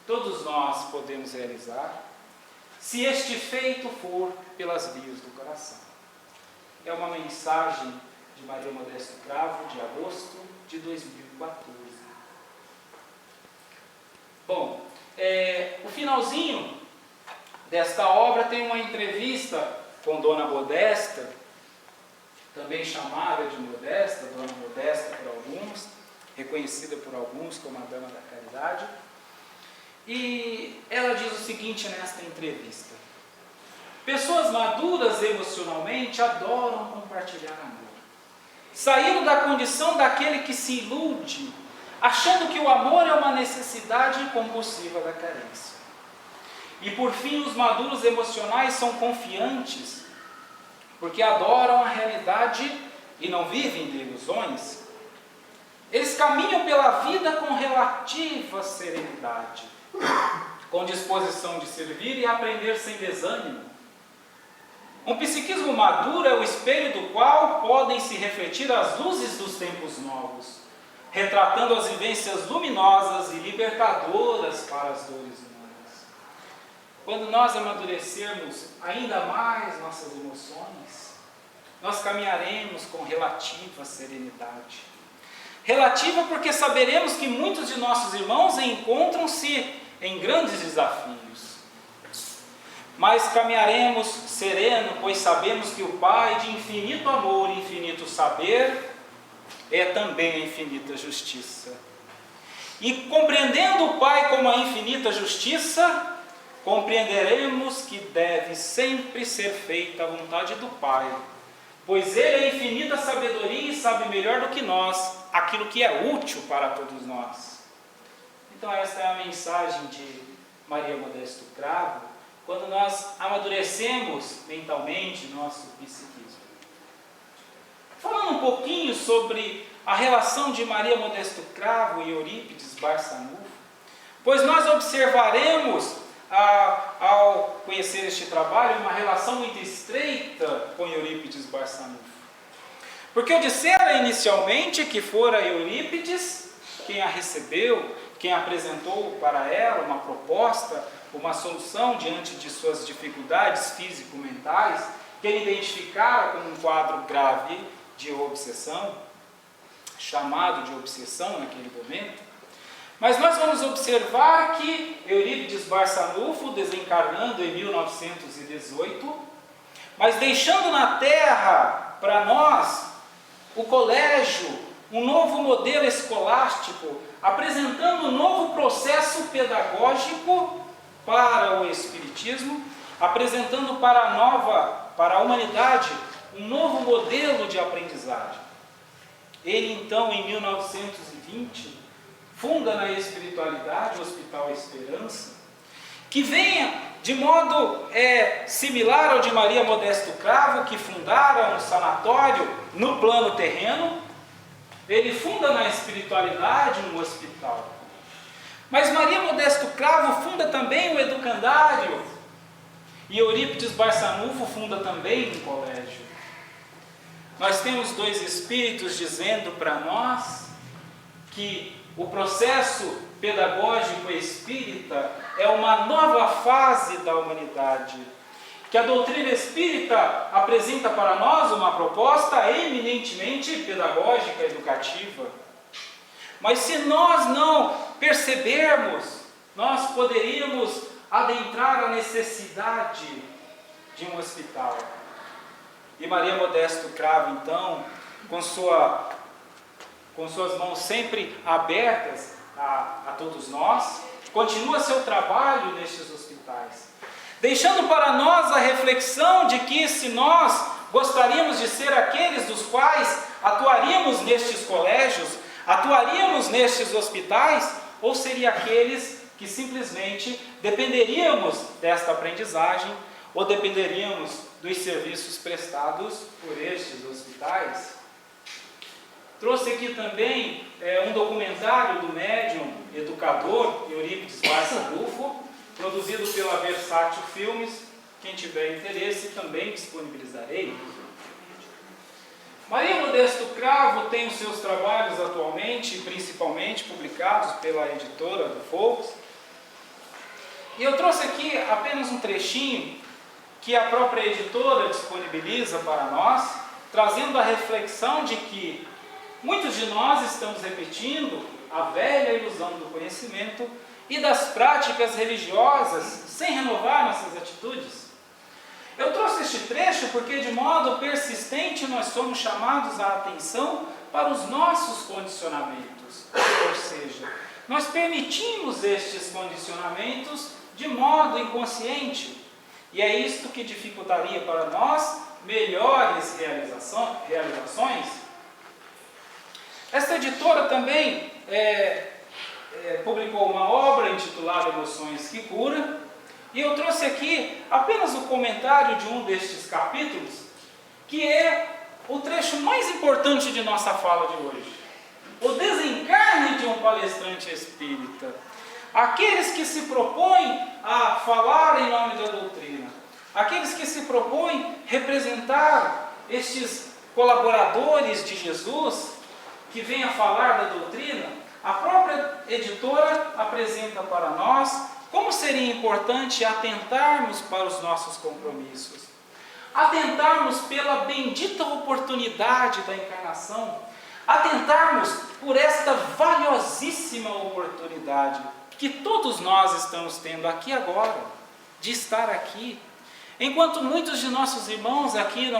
todos nós podemos realizar, se este feito for pelas vias do coração. É uma mensagem de Maria Modesto Cravo, de agosto de 2014. Bom, o finalzinho desta obra tem uma entrevista com Dona Modesta, também chamada de Modesta, Dona Modesta por alguns, reconhecida por alguns como a Dama da Caridade. E ela diz o seguinte nesta entrevista: pessoas maduras emocionalmente adoram compartilhar amor. Saíram da condição daquele que se ilude, achando que o amor é uma necessidade compulsiva da carência. E por fim, os maduros emocionais são confiantes, porque adoram a realidade e não vivem de ilusões. Eles caminham pela vida com relativa serenidade, com disposição de servir e aprender sem desânimo. Um psiquismo maduro é o espelho do qual podem se refletir as luzes dos tempos novos, retratando as vivências luminosas e libertadoras para as dores humanas. Quando nós amadurecermos ainda mais nossas emoções, nós caminharemos com relativa serenidade. Relativa porque saberemos que muitos de nossos irmãos encontram-se em grandes desafios. Mas caminharemos sereno, pois sabemos que o Pai de infinito amor e infinito saber é também a infinita justiça. E compreendendo o Pai como a infinita justiça, compreenderemos que deve sempre ser feita a vontade do Pai, pois Ele é infinita sabedoria e sabe melhor do que nós aquilo que é útil para todos nós. Então esta é a mensagem de Maria Modesto Cravo, quando nós amadurecemos mentalmente nosso psiquismo. Falando um pouquinho sobre a relação de Maria Modesto Cravo e Eurípides Barçanufo, pois nós observaremos, ao conhecer este trabalho, uma relação muito estreita com Eurípides Barçanufo. Porque eu dissera inicialmente que fora Eurípides quem a recebeu, quem apresentou para ela uma proposta, uma solução diante de suas dificuldades físico-mentais, que ele identificara como um quadro grave de obsessão, chamado de obsessão naquele momento. Mas nós vamos observar que Eurípides Barçanufo, desencarnando em 1918, mas deixando na Terra para nós o colégio, um novo modelo escolástico, apresentando um novo processo pedagógico para o Espiritismo, apresentando para a humanidade um novo modelo de aprendizagem. Ele então, em 1920, funda na espiritualidade o Hospital Esperança, que venha de modo similar ao de Maria Modesto Cravo, que fundara um sanatório no plano terreno, ele funda na espiritualidade um hospital. Mas Maria Modesto Cravo funda também o educandário. E Eurípides Barçanufo funda também um colégio. Nós temos dois espíritos dizendo para nós que o processo pedagógico espírita é uma nova fase da humanidade. Que a doutrina espírita apresenta para nós uma proposta eminentemente pedagógica, educativa. Mas se nós não percebermos, nós poderíamos adentrar a necessidade de um hospital. E Maria Modesto Cravo, então, com suas mãos sempre abertas a todos nós, continua seu trabalho nestes hospitais, deixando para nós a reflexão de que se nós gostaríamos de ser aqueles dos quais atuaríamos nestes colégios, atuaríamos nestes hospitais, ou seria aqueles que simplesmente dependeríamos desta aprendizagem ou dependeríamos dos serviços prestados por estes hospitais. Trouxe aqui também um documentário do médium educador Eurípides Barçanufo, produzido pela Versátil Filmes. Quem tiver interesse também disponibilizarei. Maria Modesto Cravo tem os seus trabalhos atualmente, principalmente publicados pela editora do Focus. E eu trouxe aqui apenas um trechinho que a própria editora disponibiliza para nós, trazendo a reflexão de que muitos de nós estamos repetindo a velha ilusão do conhecimento e das práticas religiosas sem renovar nossas atitudes. Eu trouxe este trecho porque de modo persistente nós somos chamados a atenção para os nossos condicionamentos, ou seja, nós permitimos estes condicionamentos de modo inconsciente, e é isto que dificultaria para nós melhores realizações. Esta editora também publicou uma obra intitulada Emoções que Cura, e eu trouxe aqui apenas o comentário de um destes capítulos, que é o trecho mais importante de nossa fala de hoje. O desencarne de um palestrante espírita. Aqueles que se propõem a falar em nome da doutrina, aqueles que se propõem representar estes colaboradores de Jesus, que vêm a falar da doutrina, a própria editora apresenta para nós como seria importante atentarmos para os nossos compromissos, atentarmos pela bendita oportunidade da encarnação, atentarmos por esta valiosíssima oportunidade que todos nós estamos tendo aqui agora, de estar aqui, enquanto muitos de nossos irmãos aqui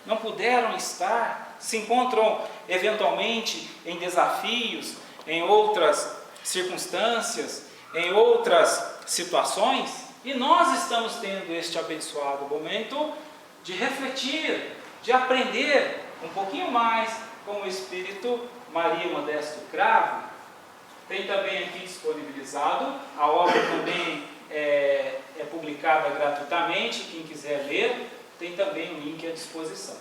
não puderam estar, se encontram eventualmente em desafios, em outras circunstâncias, em outras situações, e nós estamos tendo este abençoado momento de refletir, de aprender um pouquinho mais com o Espírito Maria Modesto Cravo. Tem também aqui disponibilizado, a obra também é publicada gratuitamente, quem quiser ler, tem também um link à disposição.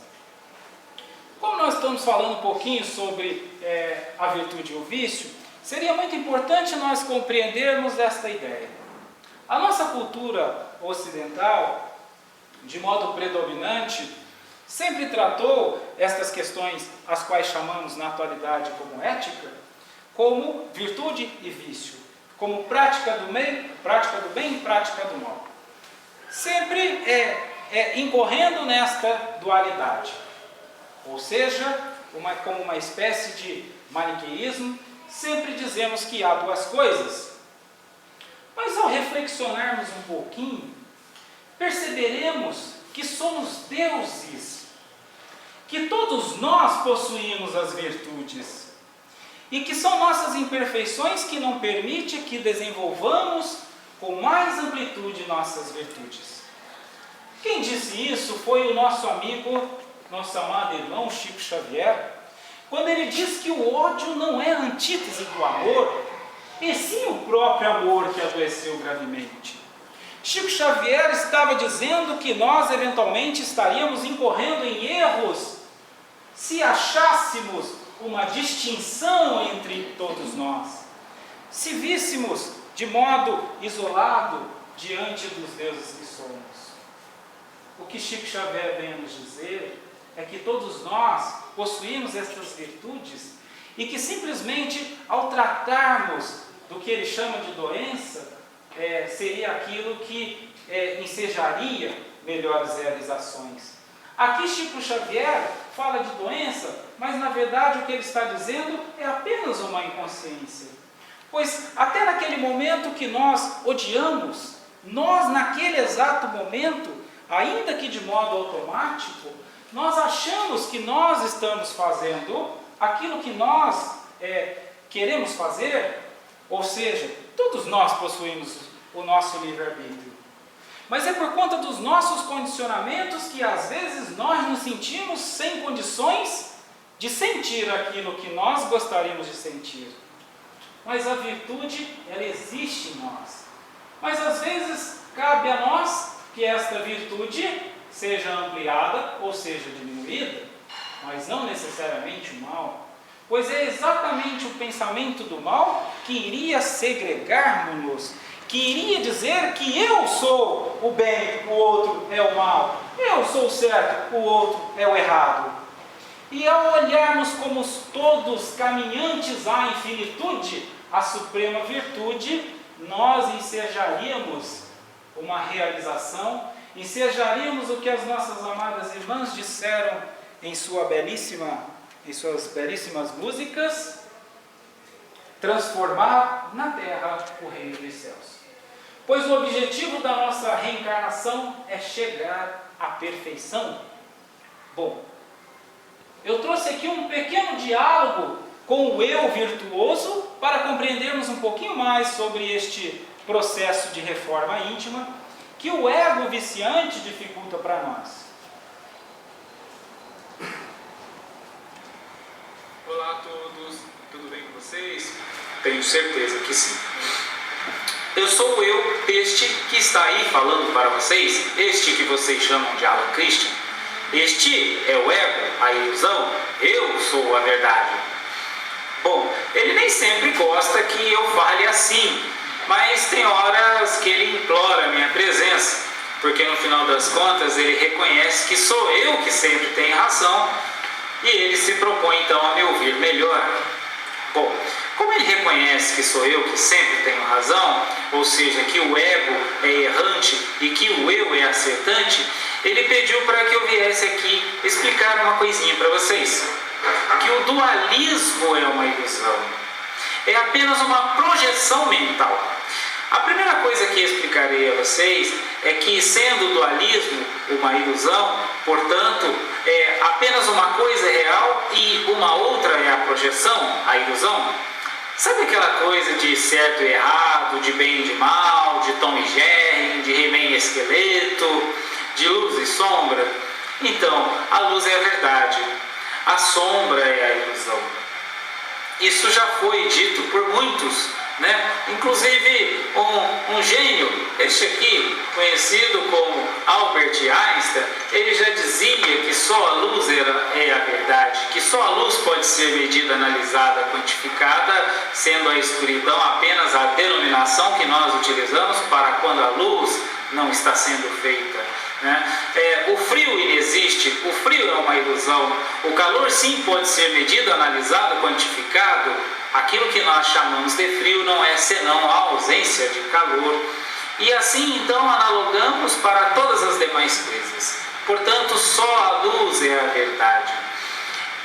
Como nós estamos falando um pouquinho sobre a virtude e o vício, seria muito importante nós compreendermos esta ideia. A nossa cultura ocidental, de modo predominante, sempre tratou estas questões, as quais chamamos na atualidade como ética, como virtude e vício, como prática do bem e prática do mal. Sempre incorrendo nesta dualidade, ou seja, como uma espécie de maniqueísmo, sempre dizemos que há duas coisas. Mas ao reflexionarmos um pouquinho, perceberemos que somos deuses, que todos nós possuímos as virtudes, e que são nossas imperfeições que não permitem que desenvolvamos com mais amplitude nossas virtudes. Quem disse isso foi o nosso amigo, nosso amado irmão Chico Xavier, quando ele diz que o ódio não é a antítese do amor, e sim o próprio amor que adoeceu gravemente. Chico Xavier estava dizendo que nós eventualmente estaríamos incorrendo em erros se achássemos uma distinção entre todos nós. Se víssemos de modo isolado diante dos deuses que somos. O que Chico Xavier vem a nos dizer é que todos nós possuímos estas virtudes e que simplesmente ao tratarmos do que ele chama de doença, seria aquilo que ensejaria melhores realizações. Aqui Chico Xavier fala de doença, mas na verdade o que ele está dizendo é apenas uma inconsciência. Pois até naquele momento que nós odiamos, nós naquele exato momento, ainda que de modo automático, nós achamos que nós estamos fazendo aquilo que nós queremos fazer, ou seja, todos nós possuímos o nosso livre-arbítrio. Mas é por conta dos nossos condicionamentos que às vezes nós nos sentimos sem condições de sentir aquilo que nós gostaríamos de sentir. Mas a virtude, ela existe em nós. Mas às vezes cabe a nós que esta virtude seja ampliada ou seja diminuída, mas não necessariamente o mal. Pois é exatamente o pensamento do mal que iria segregar-nos, que iria dizer que eu sou o bem, o outro é o mal, eu sou o certo, o outro é o errado. E ao olharmos como todos caminhantes à infinitude, à suprema virtude, nós ensejaríamos uma realização, ensejaríamos o que as nossas amadas irmãs disseram em suas belíssimas músicas: transformar na terra o reino dos céus. Pois o objetivo da nossa reencarnação é chegar à perfeição. Bom, eu trouxe aqui um pequeno diálogo com o eu virtuoso para compreendermos um pouquinho mais sobre este processo de reforma íntima que o ego viciante dificulta para nós. Olá a todos, tudo bem com vocês? Tenho certeza que sim. Eu sou eu, este que está aí falando para vocês, este que vocês chamam de Alan Christian. Este é o ego, a ilusão, eu sou a verdade. Bom, ele nem sempre gosta que eu fale assim, mas tem horas que ele implora a minha presença, porque no final das contas ele reconhece que sou eu que sempre tenho razão e ele se propõe então a me ouvir melhor. Bom, como ele reconhece que sou eu que sempre tenho razão, ou seja, que o ego é errante e que o eu é acertante, ele pediu para que eu viesse aqui explicar uma coisinha para vocês. Que o dualismo é uma ilusão. É apenas uma projeção mental. A primeira coisa que explicarei a vocês é que, sendo o dualismo uma ilusão, portanto, é apenas uma coisa real e uma outra é a projeção, a ilusão. Sabe aquela coisa de certo e errado, de bem e de mal, de Tom e Jerry, de He-Man e Esqueleto, de luz e sombra? Então, a luz é a verdade, a sombra é a ilusão. Isso já foi dito por muitos, né? Inclusive um gênio, este aqui, conhecido como Albert Einstein, ele já dizia que só a luz é a verdade, que só a luz pode ser medida, analisada, quantificada, sendo a escuridão apenas a denominação que nós utilizamos para quando a luz não está sendo feita. O frio inexiste, o frio é uma ilusão. O calor sim pode ser medido, analisado, quantificado. Aquilo que nós chamamos de frio não é senão a ausência de calor. E assim então analogamos para todas as demais coisas. Portanto, só a luz é a verdade.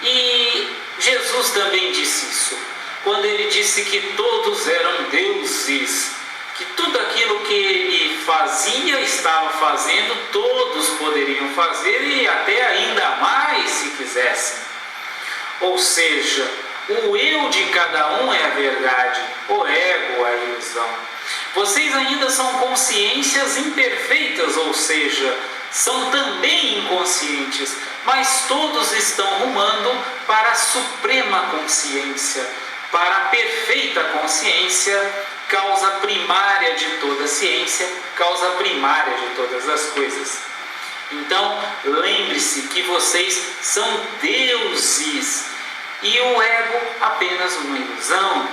E Jesus também disse isso, quando ele disse que todos eram deuses, que tudo aquilo que ele fazia, estava fazendo, todos poderiam fazer e até ainda mais se quisessem. Ou seja, o eu de cada um é a verdade, o ego a ilusão. Vocês ainda são consciências imperfeitas, ou seja, são também inconscientes, mas todos estão rumando para a suprema consciência, para a perfeita consciência, causa primária de toda ciência, causa primária de todas as coisas. Então, lembre-se que vocês são deuses. e o ego apenas uma ilusão.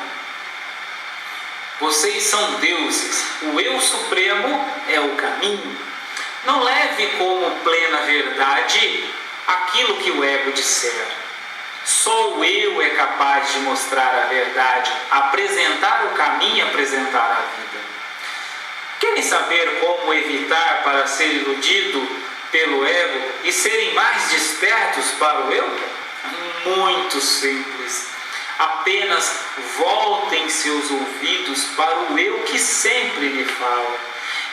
Vocês são deuses, o eu supremo é o caminho. Não leve como plena verdade aquilo que o ego disser. Só o eu é capaz de mostrar a verdade, apresentar o caminho, apresentar a vida. Querem saber como evitar para ser iludido pelo ego e serem mais despertos para o eu? Muito simples. Apenas voltem seus ouvidos para o eu que sempre lhe fala,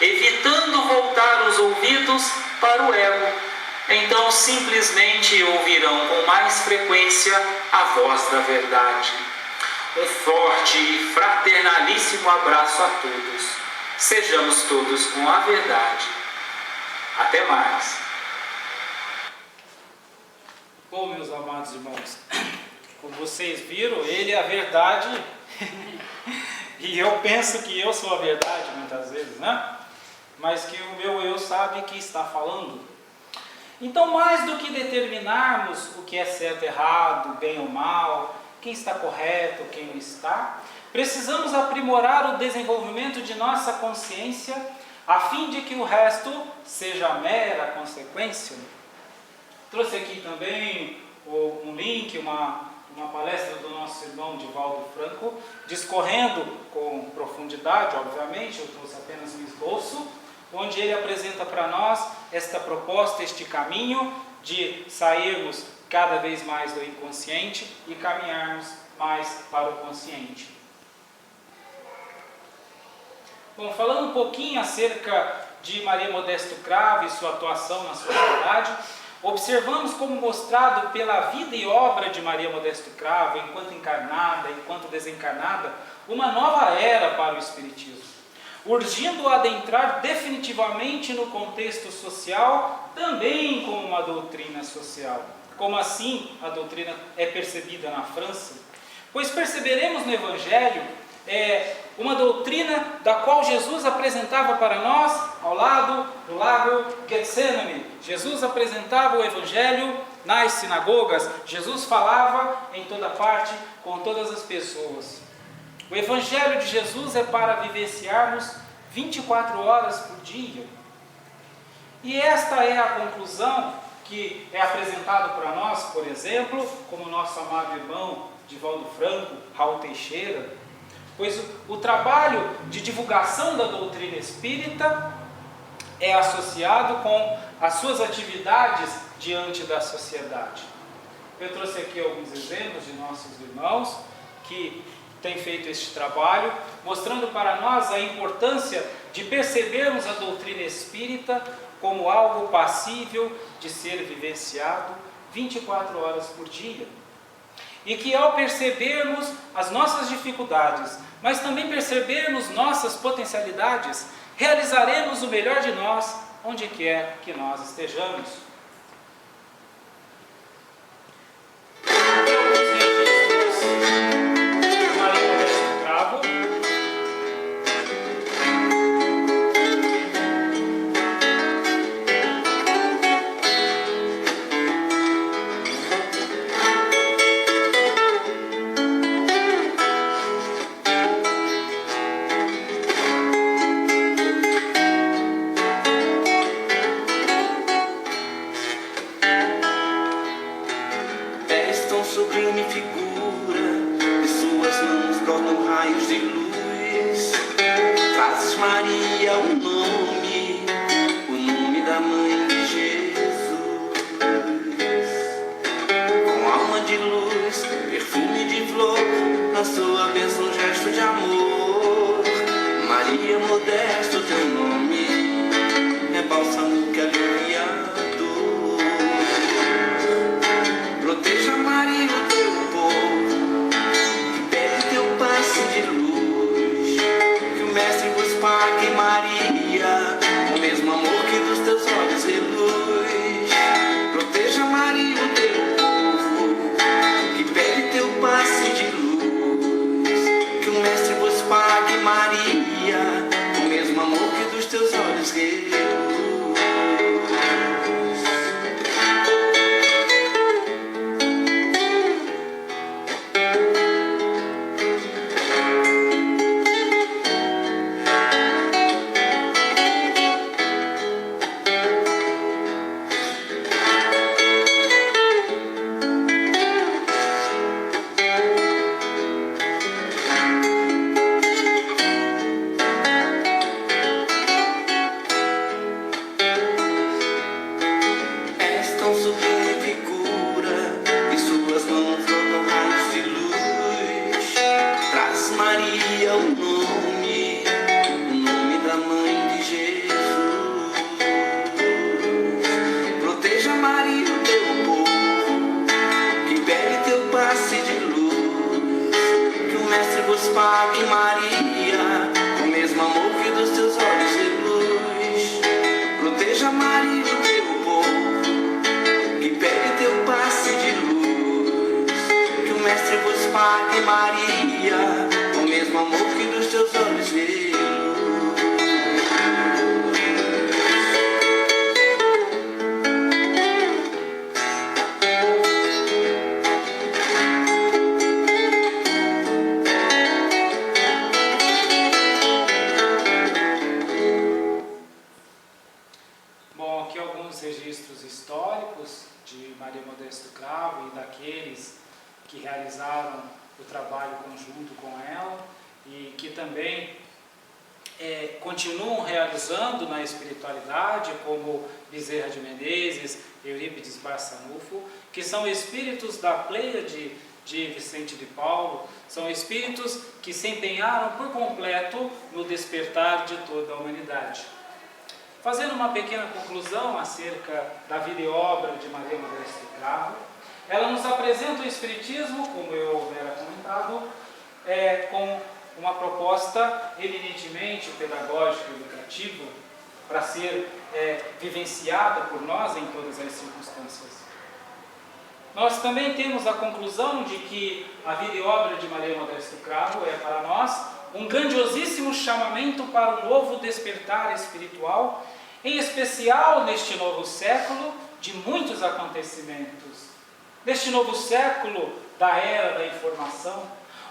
evitando voltar os ouvidos para o ego. Então simplesmente ouvirão com mais frequência a voz da verdade. Um forte e fraternalíssimo abraço a todos. Sejamos todos com a verdade. Até mais. Bom, meus amados irmãos, como vocês viram, ele é a verdade e eu penso que eu sou a verdade muitas vezes, né? Mas que o meu eu sabe que está falando. Então, mais do que determinarmos o que é certo e errado, bem ou mal, quem está correto, quem não está, precisamos aprimorar o desenvolvimento de nossa consciência a fim de que o resto seja mera consequência. Trouxe aqui também um link, uma palestra do nosso irmão Divaldo Franco, discorrendo com profundidade, obviamente, eu trouxe apenas um esboço, onde ele apresenta para nós esta proposta, este caminho de sairmos cada vez mais do inconsciente e caminharmos mais para o consciente. Bom, falando um pouquinho acerca de Maria Modesto Cravo e sua atuação na sociedade, observamos como mostrado pela vida e obra de Maria Modesto Cravo, enquanto encarnada, enquanto desencarnada, uma nova era para o Espiritismo, urgindo a adentrar definitivamente no contexto social, também como uma doutrina social. Como assim a doutrina é percebida na França? Pois perceberemos no Evangelho uma doutrina da qual Jesus apresentava para nós ao lado do lago Getsemane. Jesus apresentava o Evangelho nas sinagogas, Jesus falava em toda parte com todas as pessoas. O Evangelho de Jesus é para vivenciarmos 24 horas por dia. E esta é a conclusão que é apresentada para nós, por exemplo, como nosso amado irmão Divaldo Franco, Raul Teixeira, pois o trabalho de divulgação da doutrina espírita é associado com as suas atividades diante da sociedade. Eu trouxe aqui alguns exemplos de nossos irmãos que têm feito este trabalho, mostrando para nós a importância de percebermos a doutrina espírita como algo passível de ser vivenciado 24 horas por dia. E que ao percebermos as nossas dificuldades, mas também percebermos nossas potencialidades, realizaremos o melhor de nós, onde quer que nós estejamos. Maria Modesto Cravo. Sublime figura, de suas mãos brotam raios de luz. Trazes, Maria, o nome da mãe de Jesus. Com alma de luz, perfume de flor, na sua bênção gesto de amor. Maria Modesto, teu nome é bálsamo que alivia a dor. Proteja, Maria, o teu povo, que pede teu passe de luz. Que o Mestre vos pague, Maria, o mesmo amor que dos teus olhos reluz. Proteja, Maria, o teu povo, que pede teu passe de luz. Que o Mestre vos pague, Maria, o mesmo amor que dos teus olhos reluz. o nome da mãe de Jesus. Proteja Maria, o teu povo, que bebe teu passe de luz, que o Mestre vos pague, Maria, o mesmo amor que dos teus olhos de luz. Proteja Maria, o teu povo, que bebe teu passe de luz, que o Mestre vos pague, Maria, o mesmo amor que dos teus olhos de luz. Bom, aqui alguns registros históricos de Maria Modesto Cravo e daqueles que realizaram o trabalho conjunto com ela e que também continuam realizando na espiritualidade, como Bezerra de Menezes, Eurípides Barçanufo, que são espíritos da Pleiade de Vicente de Paulo, são espíritos que se empenharam por completo no despertar de toda a humanidade. Fazendo uma pequena conclusão acerca da vida e obra de Maria Modesto Cravo, ela nos apresenta o Espiritismo, como eu houvera comentado, com uma proposta eminentemente pedagógica e educativa para ser vivenciada por nós em todas as circunstâncias. Nós também temos a conclusão de que a vida e obra de Maria Modesto Cravo é para nós um grandiosíssimo chamamento para um novo despertar espiritual, em especial neste novo século de muitos acontecimentos. Neste novo século da era da informação,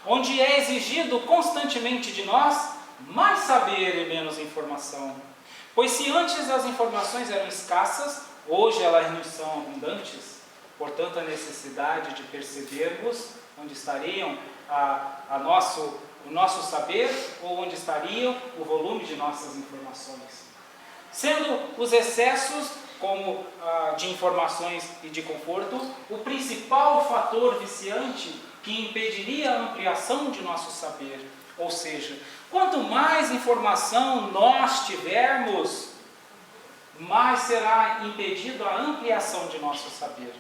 onde é exigido constantemente de nós mais saber e menos informação. Pois se antes as informações eram escassas, hoje elas nos são abundantes. Portanto, a necessidade de percebermos onde estariam o nosso saber ou onde estariam o volume de nossas informações. Sendo os excessos como de informações e de conforto o principal fator viciante que impediria a ampliação de nosso saber. Ou seja, quanto mais informação nós tivermos, mais será impedido a ampliação de nosso saber.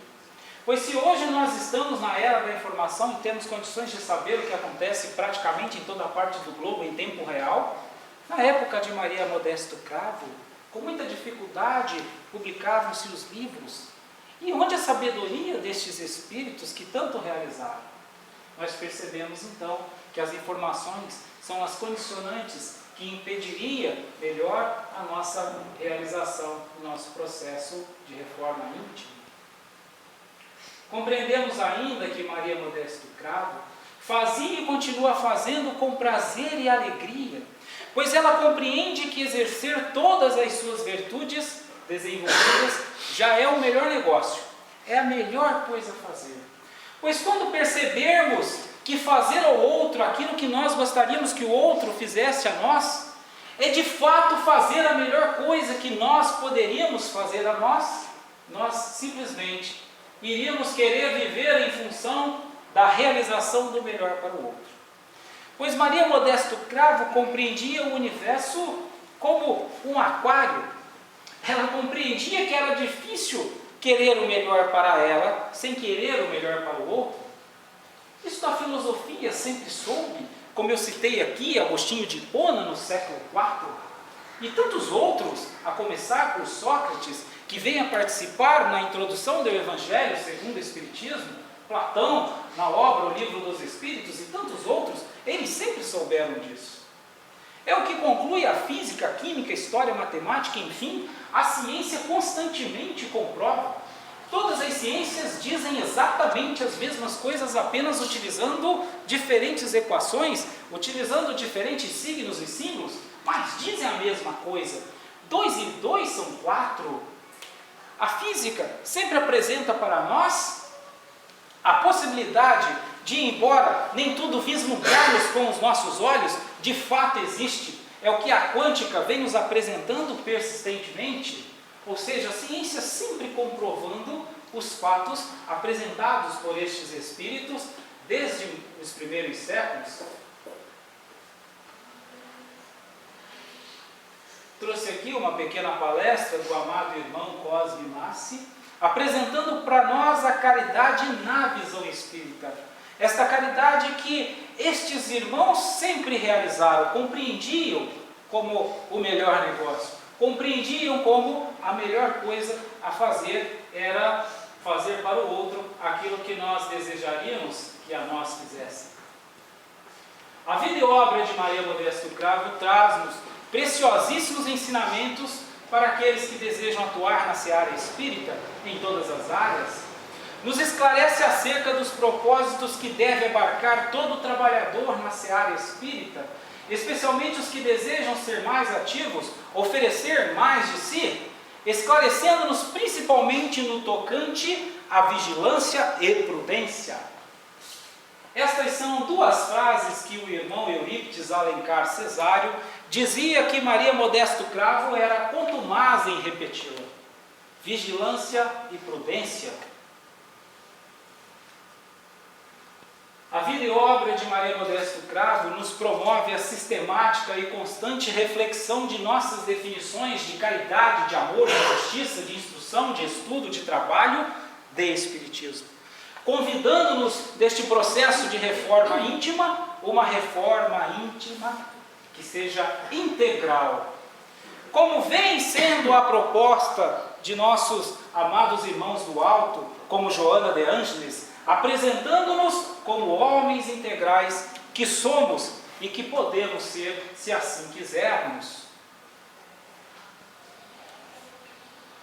Pois se hoje nós estamos na era da informação e temos condições de saber o que acontece praticamente em toda a parte do globo em tempo real, na época de Maria Modesto Cravo, com muita dificuldade publicavam-se os livros. E onde a sabedoria destes espíritos que tanto realizaram? Nós percebemos então que as informações são as condicionantes que impediria melhor a nossa realização, o nosso processo de reforma íntima. Compreendemos ainda que Maria Modesto Cravo fazia e continua fazendo com prazer e alegria, pois ela compreende que exercer todas as suas virtudes desenvolvidas já é o melhor negócio, é a melhor coisa a fazer. Pois quando percebermos que fazer ao outro aquilo que nós gostaríamos que o outro fizesse a nós, é de fato fazer a melhor coisa que nós poderíamos fazer a nós, nós simplesmente iríamos querer viver em função da realização do melhor para o outro. Pois Maria Modesto Cravo compreendia o universo como um aquário. Ela compreendia que era difícil querer o melhor para ela sem querer o melhor para o outro. Isso a filosofia sempre soube, como eu citei aqui, Agostinho de Hipona no século IV, e tantos outros, a começar por Sócrates, que vem a participar na introdução do Evangelho segundo o Espiritismo, Platão, na obra O Livro dos Espíritos, e tantos outros, eles sempre souberam disso. É o que conclui a física, a química, a história, a matemática, enfim, a ciência constantemente comprova. Todas as ciências dizem exatamente as mesmas coisas, apenas utilizando diferentes equações, utilizando diferentes signos e símbolos, mas dizem a mesma coisa. 2 e 2 são 4. A física sempre apresenta para nós a possibilidade de, embora nem tudo vislumbrarmos com os nossos olhos, de fato existe. É o que a quântica vem nos apresentando persistentemente. Ou seja, a ciência sempre comprovando os fatos apresentados por estes espíritos desde os primeiros séculos. trouxe aqui uma pequena palestra do amado irmão Cosme Massi, apresentando para nós a caridade na visão espírita. Esta caridade que estes irmãos sempre realizaram, compreendiam como o melhor negócio, compreendiam como a melhor coisa a fazer era fazer para o outro aquilo que nós desejaríamos que a nós fizesse. A vida e obra de Maria Modesto Cravo traz-nos preciosíssimos ensinamentos para aqueles que desejam atuar na seara espírita em todas as áreas. Nos esclarece acerca dos propósitos que deve abarcar todo trabalhador na seara espírita, especialmente os que desejam ser mais ativos, oferecer mais de si, esclarecendo-nos principalmente no tocante à vigilância e prudência. Estas são duas frases que o irmão Eurípides Alencar Cesário dizia que Maria Modesto Cravo era contumaz em repeti-la: vigilância e prudência. A vida e obra de Maria Modesto Cravo nos promove a sistemática e constante reflexão de nossas definições de caridade, de amor, de justiça, de instrução, de estudo, de trabalho, de espiritismo, convidando-nos deste processo de reforma íntima, uma reforma íntima que seja integral, como vem sendo a proposta de nossos amados irmãos do alto, como Joana de Ângeles, apresentando-nos como homens integrais que somos e que podemos ser, se assim quisermos.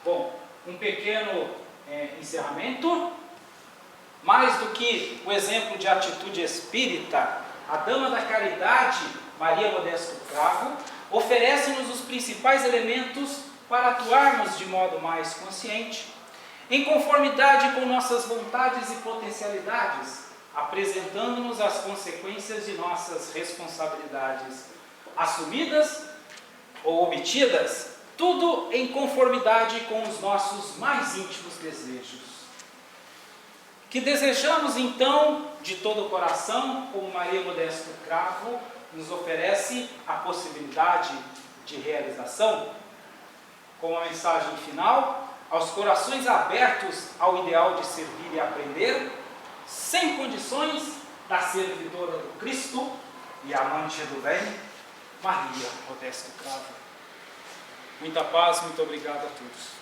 Bom, um pequeno encerramento. Mais do que o exemplo de atitude espírita, a Dama da Caridade, Maria Modesto Cravo, oferece-nos os principais elementos para atuarmos de modo mais consciente, em conformidade com nossas vontades e potencialidades, apresentando-nos as consequências de nossas responsabilidades, assumidas ou omitidas, tudo em conformidade com os nossos mais íntimos desejos. Que desejamos então, de todo o coração, como Maria Modesto Cravo nos oferece a possibilidade de realização, com a mensagem final: aos corações abertos ao ideal de servir e aprender, sem condições, da servidora do Cristo e amante do bem, Maria Modesto Cravo. Muita paz, muito obrigado a todos.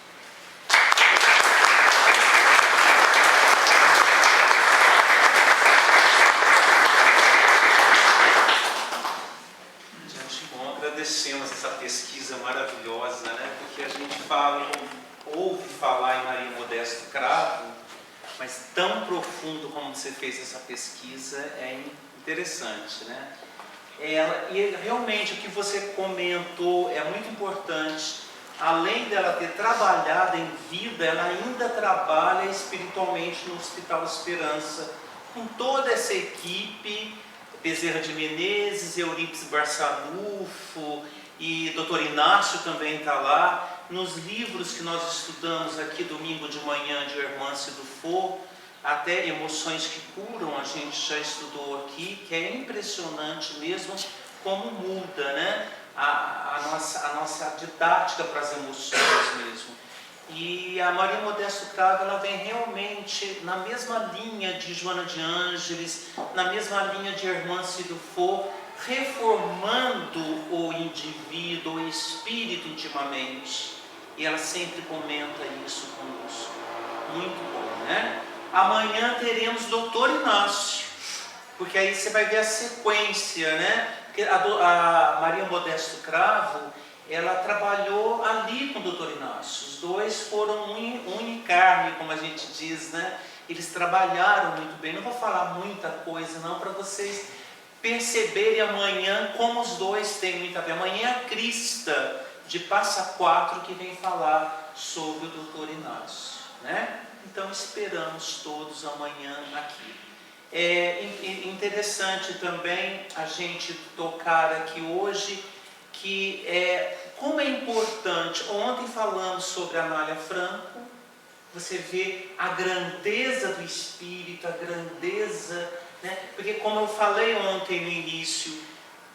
Agradecemos essa pesquisa maravilhosa, né? Porque a gente fala, ouve falar em Maria Modesto Cravo, mas tão profundo como você fez essa pesquisa é interessante, né? E realmente o que você comentou é muito importante. Além dela ter trabalhado em vida, ela ainda trabalha espiritualmente no Hospital Esperança, com toda essa equipe, Bezerra de Menezes, Eurípides Barçanufo e Dr. Inácio também está lá. Nos livros que nós estudamos aqui domingo de manhã de Hermance Dufour, até Emoções que Curam, a gente já estudou aqui, que é impressionante mesmo como muda, né? a nossa didática para as emoções mesmo. E a Maria Modesto Cravo, ela vem realmente na mesma linha de Joana de Ângeles, na mesma linha de Hermance Dufour, reformando o indivíduo, o espírito intimamente. E ela sempre comenta isso conosco. Muito bom, né? Amanhã teremos Dr. Inácio, porque aí você vai ver a sequência, né? Porque a Maria Modesto Cravo, ela trabalhou ali com o Dr. Inácio. Os dois foram um carne, como a gente diz, né? Eles trabalharam muito bem. Não vou falar muita coisa não, para vocês perceberem amanhã como os dois têm muita bem. Amanhã é a Crista de Passa Quatro que vem falar sobre o Dr. Inácio, né? Então esperamos todos amanhã aqui. É interessante também a gente tocar aqui hoje que como é importante. Ontem falamos sobre a Amália Franco, você vê a grandeza do espírito, a grandeza, né? Porque como eu falei ontem no início,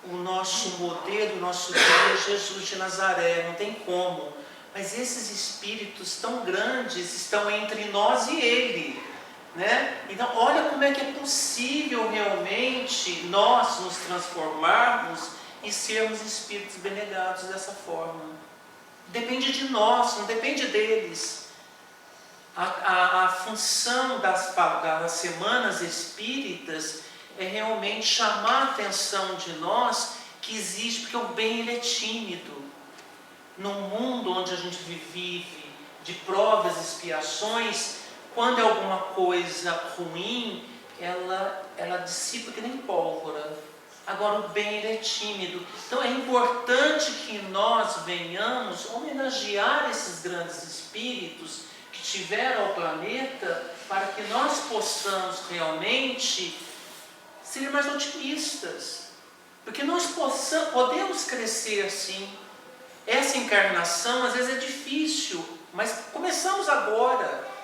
o nosso modelo, o nosso guia é Jesus de Nazaré, não tem como. Mas esses espíritos tão grandes estão entre nós e Ele, né? Então, olha como é que é possível realmente nós nos transformarmos e sermos espíritos benegados dessa forma. Depende de nós, não depende deles. A função das semanas espíritas é realmente chamar a atenção de nós que existe, porque o bem ele é tímido. Num mundo onde a gente vive de provas e expiações, quando é alguma coisa ruim, ela dissipa que nem pólvora. Agora o bem ele é tímido. Então é importante que nós venhamos homenagear esses grandes espíritos que tiveram ao planeta, para que nós possamos realmente ser mais otimistas. Porque nós podemos crescer sim. Essa encarnação às vezes é difícil, mas começamos agora.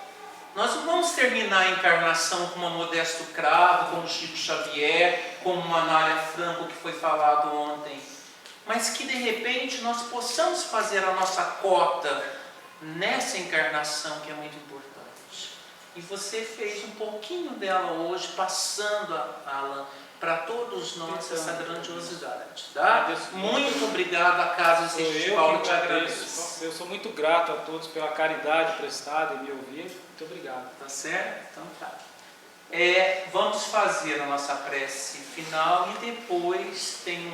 Nós não vamos terminar a encarnação como a Modesto Cravo, como Chico Xavier, como uma Anália Franco que foi falado ontem. Mas que de repente nós possamos fazer a nossa cota nessa encarnação que é muito importante. E você fez um pouquinho dela hoje, passando, Alan, para todos nós essa grandiosidade. Tá? Muito obrigado à Casa Vicente Paulo, te agradeço. Eu sou muito grato a todos pela caridade prestada em me ouvir. Muito obrigado. Tá certo? Então tá. Vamos fazer a nossa prece final e depois tem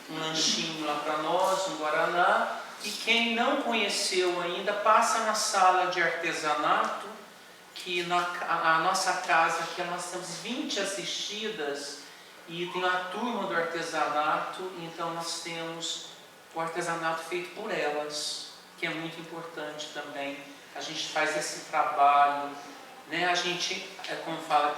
um lanchinho lá para nós, um guaraná. E quem não conheceu ainda, passa na sala de artesanato, que a nossa casa, aqui nós temos 20 assistidas, e tem a turma do artesanato, então nós temos o artesanato feito por elas, que é muito importante também. A gente faz esse trabalho, né? A gente, como fala,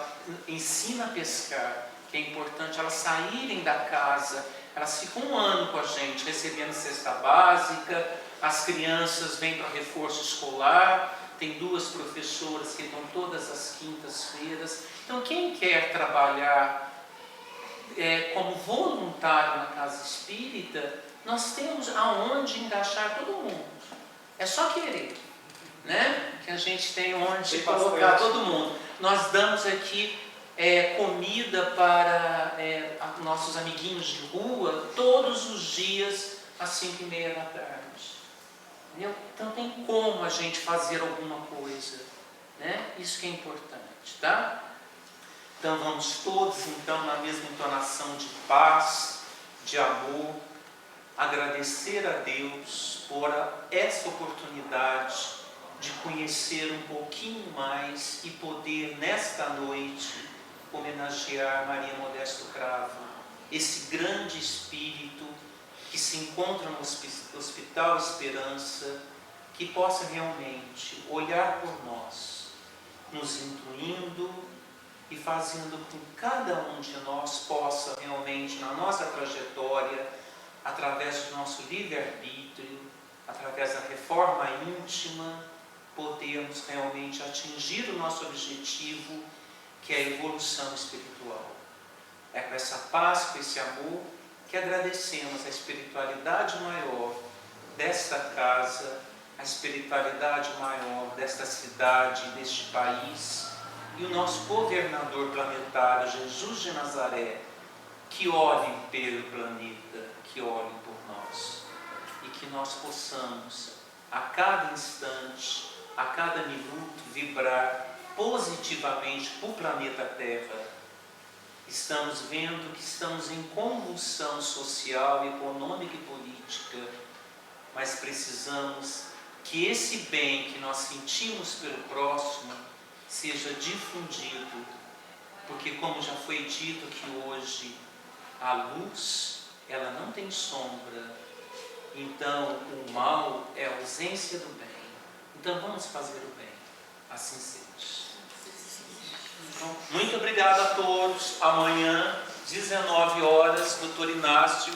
ensina a pescar, que é importante elas saírem da casa. Elas ficam um ano com a gente, recebendo cesta básica, as crianças vêm para reforço escolar, tem 2 professoras que vão todas as quintas-feiras. Então quem quer trabalhar como voluntário na casa espírita, nós temos aonde encaixar todo mundo. É só querer, né? Que a gente tem onde colocar todo mundo. Nós damos aqui comida para nossos amiguinhos de rua todos os dias às 5h30 da tarde. Entendeu? Então tem como a gente fazer alguma coisa, né? Isso que é importante, tá? Então vamos todos, então, na mesma entonação de paz, de amor, agradecer a Deus por essa oportunidade de conhecer um pouquinho mais e poder, nesta noite, homenagear Maria Modesto Cravo, esse grande espírito que se encontra no Hospital Esperança, que possa realmente olhar por nós, nos intuindo e fazendo com que cada um de nós possa realmente, na nossa trajetória, através do nosso livre-arbítrio, através da reforma íntima, podermos realmente atingir o nosso objetivo, que é a evolução espiritual. É com essa paz, com esse amor, que agradecemos a espiritualidade maior desta casa, a espiritualidade maior desta cidade, deste país, e o nosso governador planetário, Jesus de Nazaré, que olhem pelo planeta, que olhem por nós, e que nós possamos, a cada instante, a cada minuto, vibrar positivamente para o planeta Terra. Estamos vendo que estamos em convulsão social, econômica e política, mas precisamos que esse bem que nós sentimos pelo próximo seja difundido, porque, como já foi dito aqui hoje, a luz, ela não tem sombra, então o mal é a ausência do bem. Então vamos fazer o bem, assim seja. Então, muito obrigado a todos. Amanhã, 19 horas, Dr. Inácio